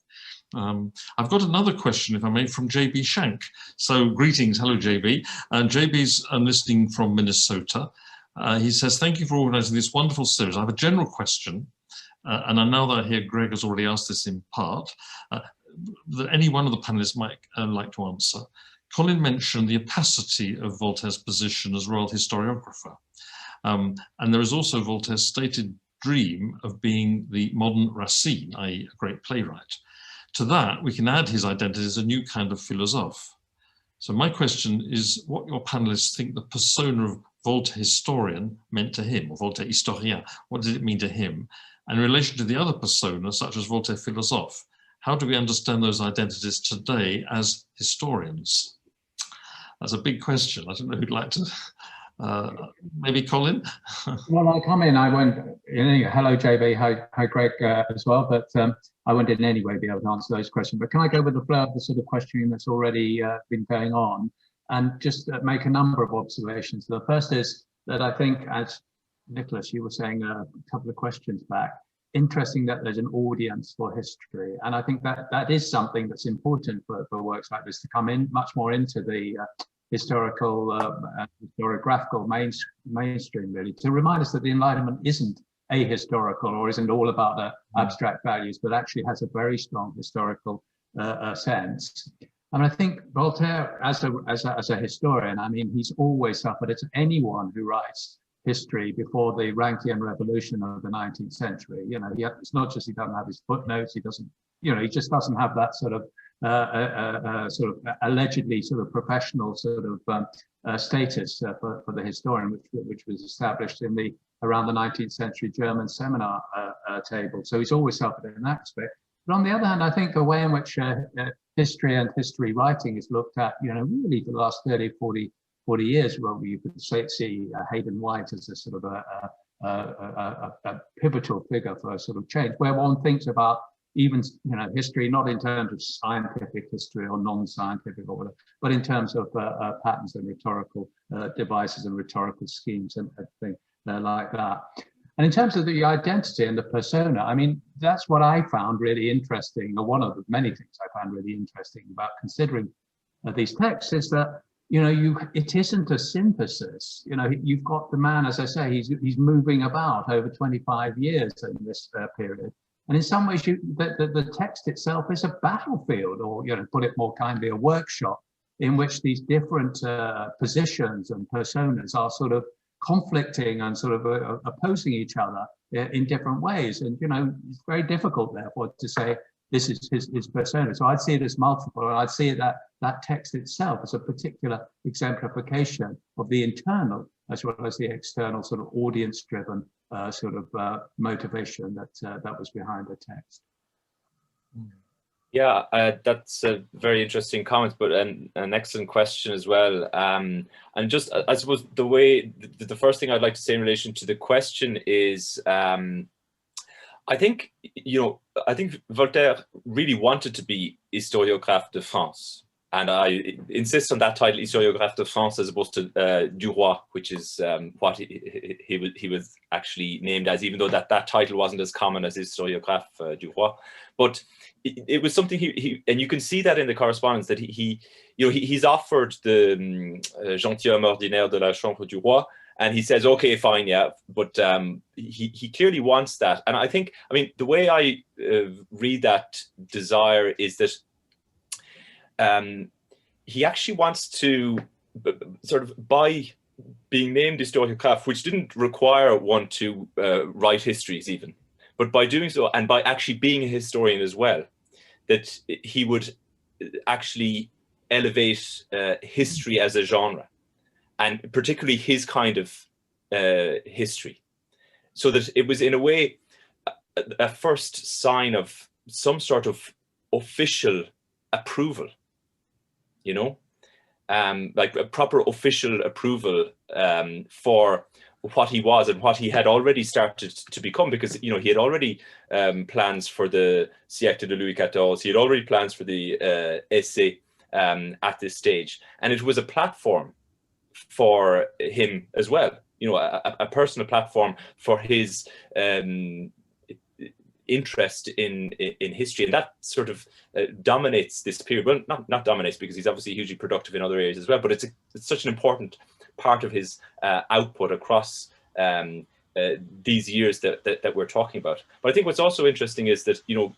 I've got another question, if I may, from JB Shank. So, greetings. Hello, JB. And JB's listening from Minnesota. He says, thank you for organising this wonderful series. I have a general question, and I know that I hear Greg has already asked this in part, that any one of the panelists might like to answer. Colin mentioned the opacity of Voltaire's position as royal historiographer. And there is also Voltaire's stated dream of being the modern Racine, i.e. a great playwright. To that, we can add his identity as a new kind of philosophe. So my question is what your panelists think the persona of Voltaire historian meant to him, or Voltaire historien. What did it mean to him? And in relation to the other personas, such as Voltaire philosophe, how do we understand those identities today as historians? That's a big question. I don't know who'd like to, maybe Colin? Well, I'll come in. I won't, hello JB, hi Greg as well, but I won't in any way be able to answer those questions. But can I go with the flow of the sort of questioning that's already been going on and just make a number of observations. The first is that I think, as Nicholas, you were saying a couple of questions back, interesting that there's an audience for history. And I think that that is something that's important for works like this to come in much more into the historiographical mainstream, really, to remind us that the Enlightenment isn't ahistorical or isn't all about the abstract values, but actually has a very strong historical sense. I mean, I think Voltaire, as a historian, I mean, he's always suffered. It's anyone who writes history before the Rankian Revolution of the 19th century. You know, it's not just he doesn't have his footnotes. He doesn't, you know, he just doesn't have that sort of allegedly sort of professional sort of status for the historian, which was established in around the 19th century German seminar table. So he's always suffered in that aspect. But on the other hand, I think a way in which history and history writing is looked at, you know, really for the last 30, 40 years, where you could see Hayden White as a sort of a pivotal figure for sort of change, where one thinks about even, you know, history, not in terms of scientific history or non-scientific or whatever, but in terms of patterns and rhetorical devices and rhetorical schemes and things like that. And in terms of the identity and the persona, I mean, that's what I found really interesting, or one of the many things I found really interesting about considering these texts is that, you know, it isn't a synthesis. You know, you've got the man, as I say, he's moving about over 25 years in this period. And in some ways, the text itself is a battlefield, or, you know, put it more kindly, a workshop in which these different positions and personas are sort of conflicting and sort of opposing each other in different ways. And, you know, it's very difficult, therefore, to say this is his persona. So I'd see it as multiple, and I'd see that text itself as a particular exemplification of the internal as well as the external sort of audience-driven sort of motivation that was behind the text. Yeah, that's a very interesting comment, but an excellent question as well. And just, I suppose, the first thing I'd like to say in relation to the question is, I think, you know, I think Voltaire really wanted to be historiographe de France. And I insist on that title, historiographe de France, as opposed to du Roi, which is what he was actually named as, even though that title wasn't as common as historiographe du Roi. But it was something and you can see that in the correspondence that he's offered the gentilhomme ordinaire de la chambre du Roi, and he says, okay, fine, yeah, but he clearly wants that. And I think, I mean, the way I read that desire is that he actually wants to sort of, by being named historiographe, which didn't require one to write histories even, but by doing so, and by actually being a historian as well, that he would actually elevate history as a genre, and particularly his kind of history. So that it was, in a way, a first sign of some sort of official approval, you know, like a proper official approval for what he was and what he had already started to become, because, you know, he had already plans for the siècle de Louis XIV, he had already plans for the essai at this stage, and it was a platform for him as well, you know, a personal platform for his interest in history, and that sort of dominates this period. Well, not dominates, because he's obviously hugely productive in other areas as well, but it's such an important part of his output across these years that we're talking about. But I think what's also interesting is that, you know,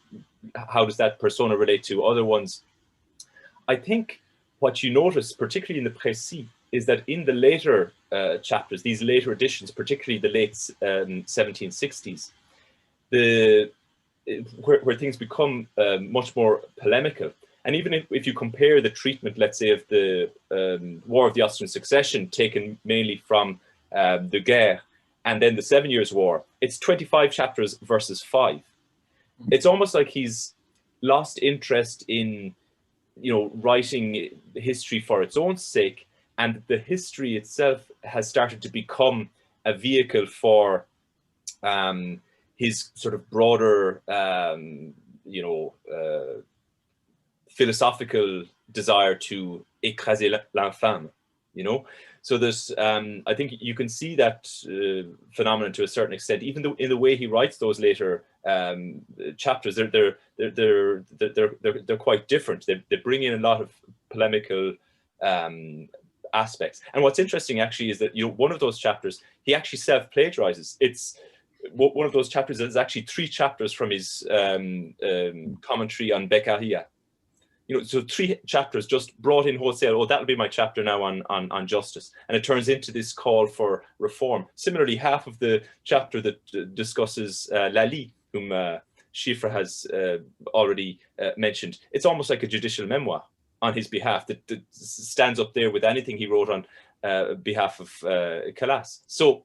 how does that persona relate to other ones? I think what you notice, particularly in the Précis, is that in the later chapters, these later editions, particularly the late 1760s, where things become much more polemical. And even if you compare the treatment, let's say, of the War of the Austrian Succession, taken mainly from the Guerre, and then the 7 Years' War, it's 25 chapters versus 5. It's almost like he's lost interest in, you know, writing history for its own sake, and the history itself has started to become a vehicle for his sort of broader, you know, philosophical desire to écraser l'infâme, you know. So there's, I think you can see that phenomenon to a certain extent, even though in the way he writes those later chapters. They're quite different. They bring in a lot of polemical aspects. And what's interesting actually is that, you know, one of those chapters he actually self-plagiarizes. It's one of those chapters is actually 3 chapters from his commentary on Beccaria. you know, so 3 chapters just brought in wholesale. Oh, that'll be my chapter now on justice, and it turns into this call for reform. Similarly, half of the chapter that discusses Lally, whom Síofra has already mentioned, it's almost like a judicial memoir on his behalf that stands up there with anything he wrote on behalf of Calas. So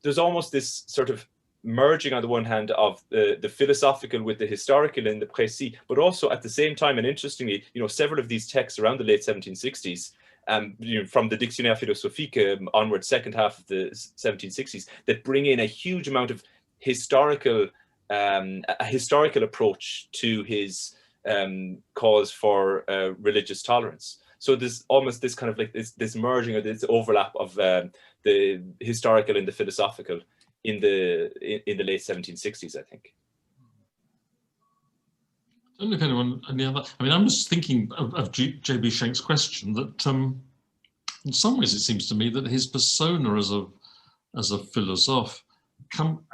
there's almost this sort of merging on the one hand of the philosophical with the historical in the Précis, but also at the same time, and interestingly, you know, several of these texts around the late 1760s, you know, from the Dictionnaire philosophique onward, second half of the 1760s, that bring in a huge amount of historical, a historical approach to his cause for religious tolerance. So there's almost this kind of like this merging or this overlap of the historical and the philosophical in the late 1760s, I think. I don't know if anyone, any other, I mean, I'm just thinking of J.B. Schenk's question that in some ways it seems to me that his persona as a philosophe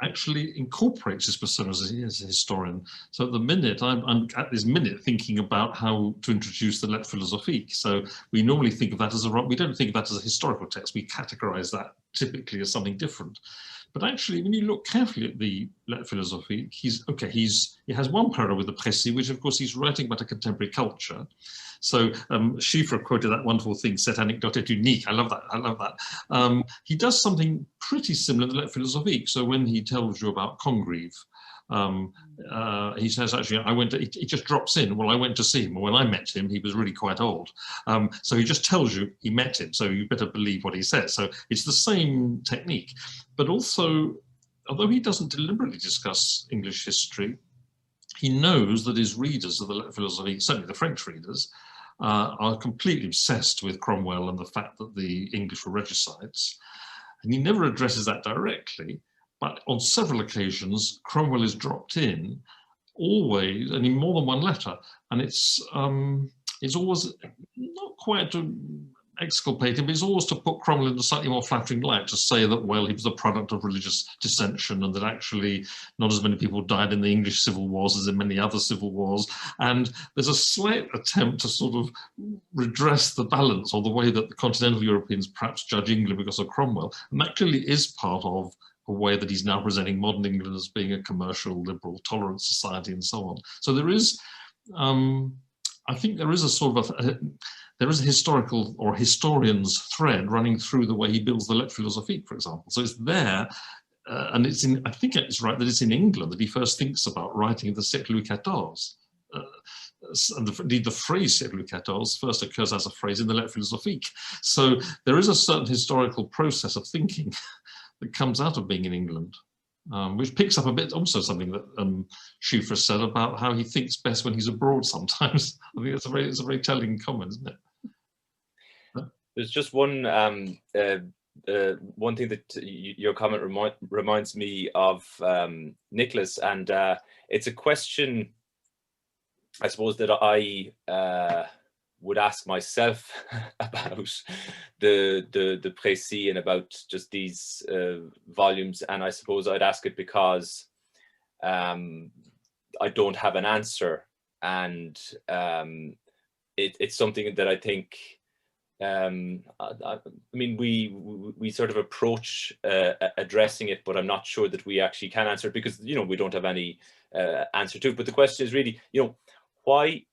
actually incorporates his persona as a historian. So at the minute, I'm at this minute thinking about how to introduce the Lettres philosophiques. So we normally think of that as we don't think of that as a historical text. We categorize that typically as something different. But actually, when you look carefully at the Lettres philosophiques, he has one parallel with the Précis, which of course he's writing about a contemporary culture. So Síofra quoted that wonderful thing, cette anecdote est unique. I love that. I love that. He does something pretty similar in the Lettres philosophiques. So when he tells you about Congreve, he says, actually, he just drops in, well, I went to see him. When I met him, he was really quite old. So he just tells you he met him. So you better believe what he says. So it's the same technique. But also, although he doesn't deliberately discuss English history, he knows that his readers of the Lettres philosophiques, certainly the French readers, are completely obsessed with Cromwell and the fact that the English were regicides. And he never addresses that directly, but on several occasions, Cromwell is dropped in, always, and in more than one letter. And it's always not quite to exculpate him, but it's always to put Cromwell in a slightly more flattering light, to say that, well, he was a product of religious dissension and that actually not as many people died in the English civil wars as in many other civil wars. And there's a slight attempt to sort of redress the balance, or the way that the continental Europeans perhaps judge England because of Cromwell. And that clearly is part of a way that he's now presenting modern England as being a commercial, liberal, tolerant society and so on. So there is, I think there is a sort of there is a historical or historian's thread running through the way he builds the Lettres philosophiques, for example. So it's there, and it's in, I think it's right that it's in England that he first thinks about writing the siècle Louis XIV. And indeed the phrase siècle Louis XIV first occurs as a phrase in the Lettres philosophiques. So there is a certain historical process of thinking that comes out of being in England. Which picks up a bit also something that Síofra said about how he thinks best when he's abroad sometimes. I think it's a very telling comment, isn't it? There's just one thing that your comment reminds me of, Nicholas, and it's a question, I suppose, that I would ask myself about the Précis and about just these volumes, and I suppose I'd ask it because I don't have an answer, and it's something that I think I mean we sort of approach addressing it, but I'm not sure that we actually can answer it because, you know, we don't have any answer to it. But the question is really, you know, why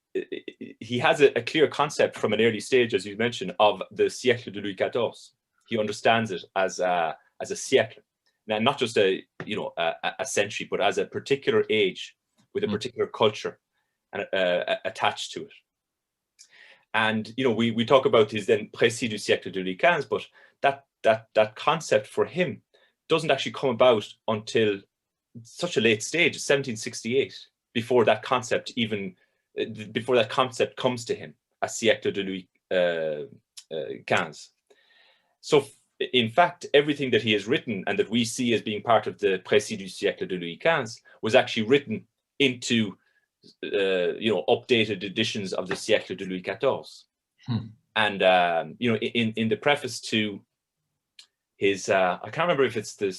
he has a clear concept from an early stage, as you mentioned, of the siècle de Louis XIV. He understands it as a siècle, now not just a century, but as a particular age with a particular culture and attached to it. And, you know, we talk about his then Précis du siècle de Louis XV, but that concept for him doesn't actually come about until such a late stage, 1768, before that concept comes to him, a siècle de Louis XV. So in fact, everything that he has written and that we see as being part of the Précis du siècle de Louis XV was actually written into updated editions of the siècle de Louis XIV. And you know, in the preface to his I can't remember if it's the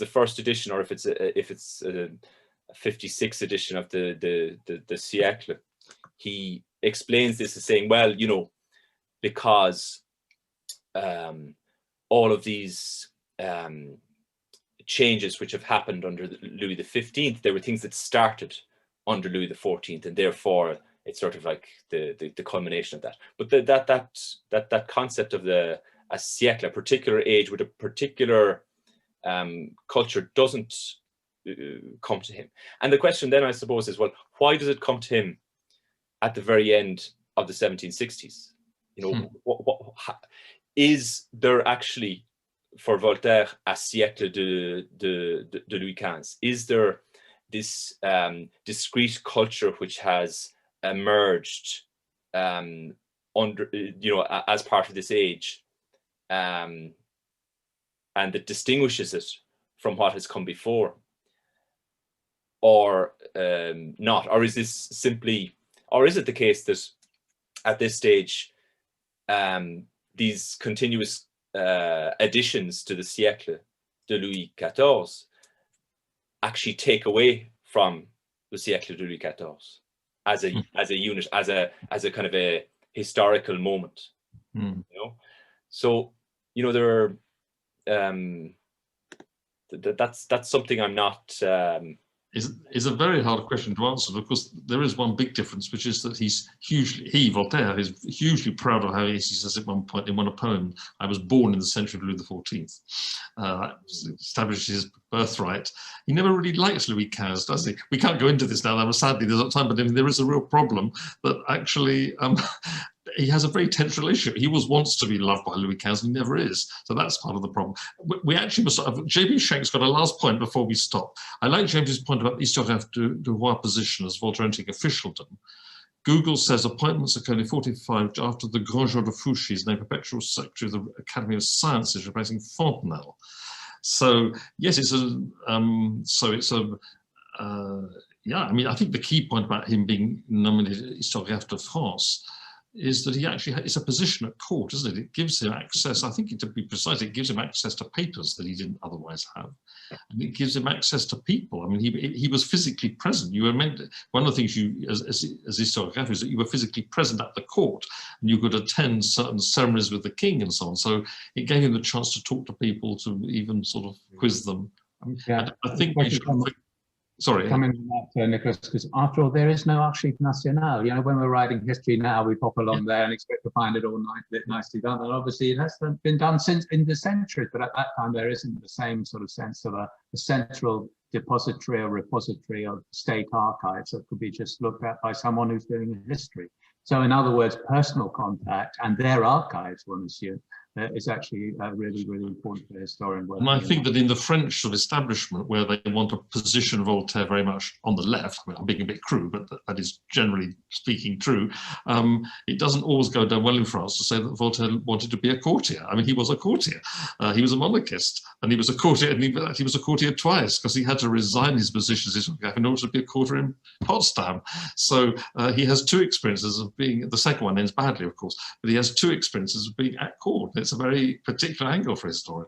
first edition or if it's a 56th edition of the siècle, he explains this as saying, well, you know, because all of these changes which have happened under Louis XV, there were things that started under Louis XIV, and therefore it's sort of like the culmination of that. But that concept of a siècle, a particular age with a particular culture, doesn't come to him. And the question then, I suppose, is, well, why does it come to him at the very end of the 1760s? You know, is there actually, for Voltaire, a siècle de Louis XV? Is there this discrete culture which has emerged under, you know, as part of this age, and that distinguishes it from what has come before, or not? Or is this simply, or is it the case that at this stage these continuous additions to the siècle de Louis XIV actually take away from the siècle de Louis XIV as a unit, as a kind of a historical moment? You know, so, you know, there are that's something I'm not is a very hard question to answer, because there is one big difference, which is that Voltaire is hugely proud of how he says at one point in one poem, I was born in the century of Louis XIV. That establishes his birthright. He never really likes Louis XV, does he? We can't go into this now, sadly there's not time, but I mean, there is a real problem that actually he has a very tense relationship. He wants to be loved by Louis XV, and he never is. So that's part of the problem. We actually must. J.B. Shank's got a last point before we stop. I like James's point about the historiographe de roi position as Voltaire entering officialdom. Google says appointments occurred in 45 after the Grand Jour de Fouché is named perpetual secretary of the Academy of Sciences, replacing Fontenelle. So yes, yeah. I mean, I think the key point about him being nominated historiographe de France is that he actually it's a position at court, isn't it? It gives him access, I think to be precise, it gives him access to papers that he didn't otherwise have. And it gives him access to people. I mean, he was physically present. You were meant, one of the things you, as historiographer, is that you were physically present at the court, and you could attend certain ceremonies with the king and so on. So it gave him the chance to talk to people, to even sort of quiz them. Yeah. I think we should... Sorry. Coming on that, Nicholas, because after all, there is no Archive National. You know, when we're writing history now, we pop along there and expect to find it all nicely done. And obviously, it has been done since in the centuries, but at that time, there isn't the same sort of sense of a central depository or repository of state archives that could be just looked at by someone who's doing history. So, in other words, personal contact and their archives, one assumes, is actually really, really important for the historian. And I think that in the French sort of establishment, where they want to position Voltaire very much on the left, I mean, I'm being a bit crude, but that is generally speaking true, it doesn't always go down well in France to say that Voltaire wanted to be a courtier. I mean, he was a courtier. He was a monarchist, and he was a courtier, and he was a courtier twice, because he had to resign his position as historiographer in order to be a courtier in Potsdam. So he has two experiences of being, the second one ends badly, of course, but he has two experiences of being at court. It's a very particular angle for a historian.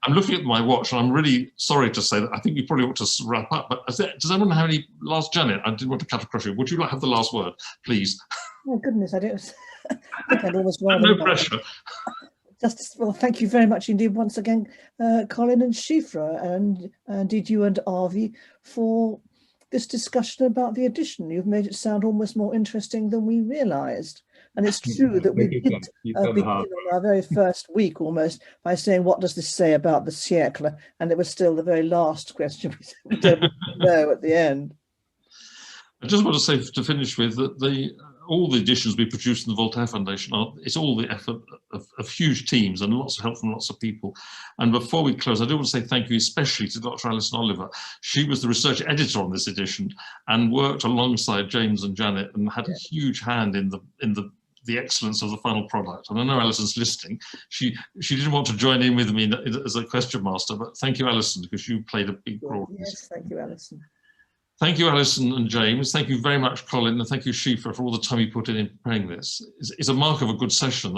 I'm looking at my watch, and I'm really sorry to say that I think we probably ought to wrap up, but does anyone have any last, Janet, I didn't want to cut across you. Would you like to have the last word, please? Oh, goodness, I don't think I'd almost rather. No pressure. Well, thank you very much indeed once again, Colin and Síofra, and indeed you and Avi, for this discussion about the edition. You've made it sound almost more interesting than we realised. And it's true that we did begin on our very first week almost by saying, what does this say about the siècle? And it was still the very last question. We don't know at the end. I just want to say, to finish with, that all the editions we produced in the Voltaire Foundation, it's all the effort of huge teams and lots of help from lots of people. And before we close, I do want to say thank you especially to Dr. Alison Oliver. She was the research editor on this edition and worked alongside James and Janet and had a huge hand in the excellence of the final product. And I know Alison's listening. She didn't want to join in with me as a question master, but thank you, Alison, because you played a big role. Yes, thank you, Alison. Thank you, Alison and James. Thank you very much, Colin, and thank you, Síofra, for all the time you put in preparing this. It's a mark of a good session.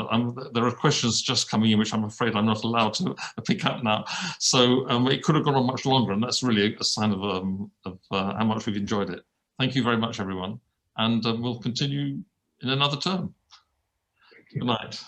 There are questions just coming in, which I'm afraid I'm not allowed to pick up now. So it could have gone on much longer, and that's really a sign of how much we've enjoyed it. Thank you very much, everyone. And we'll continue in another term. Good night.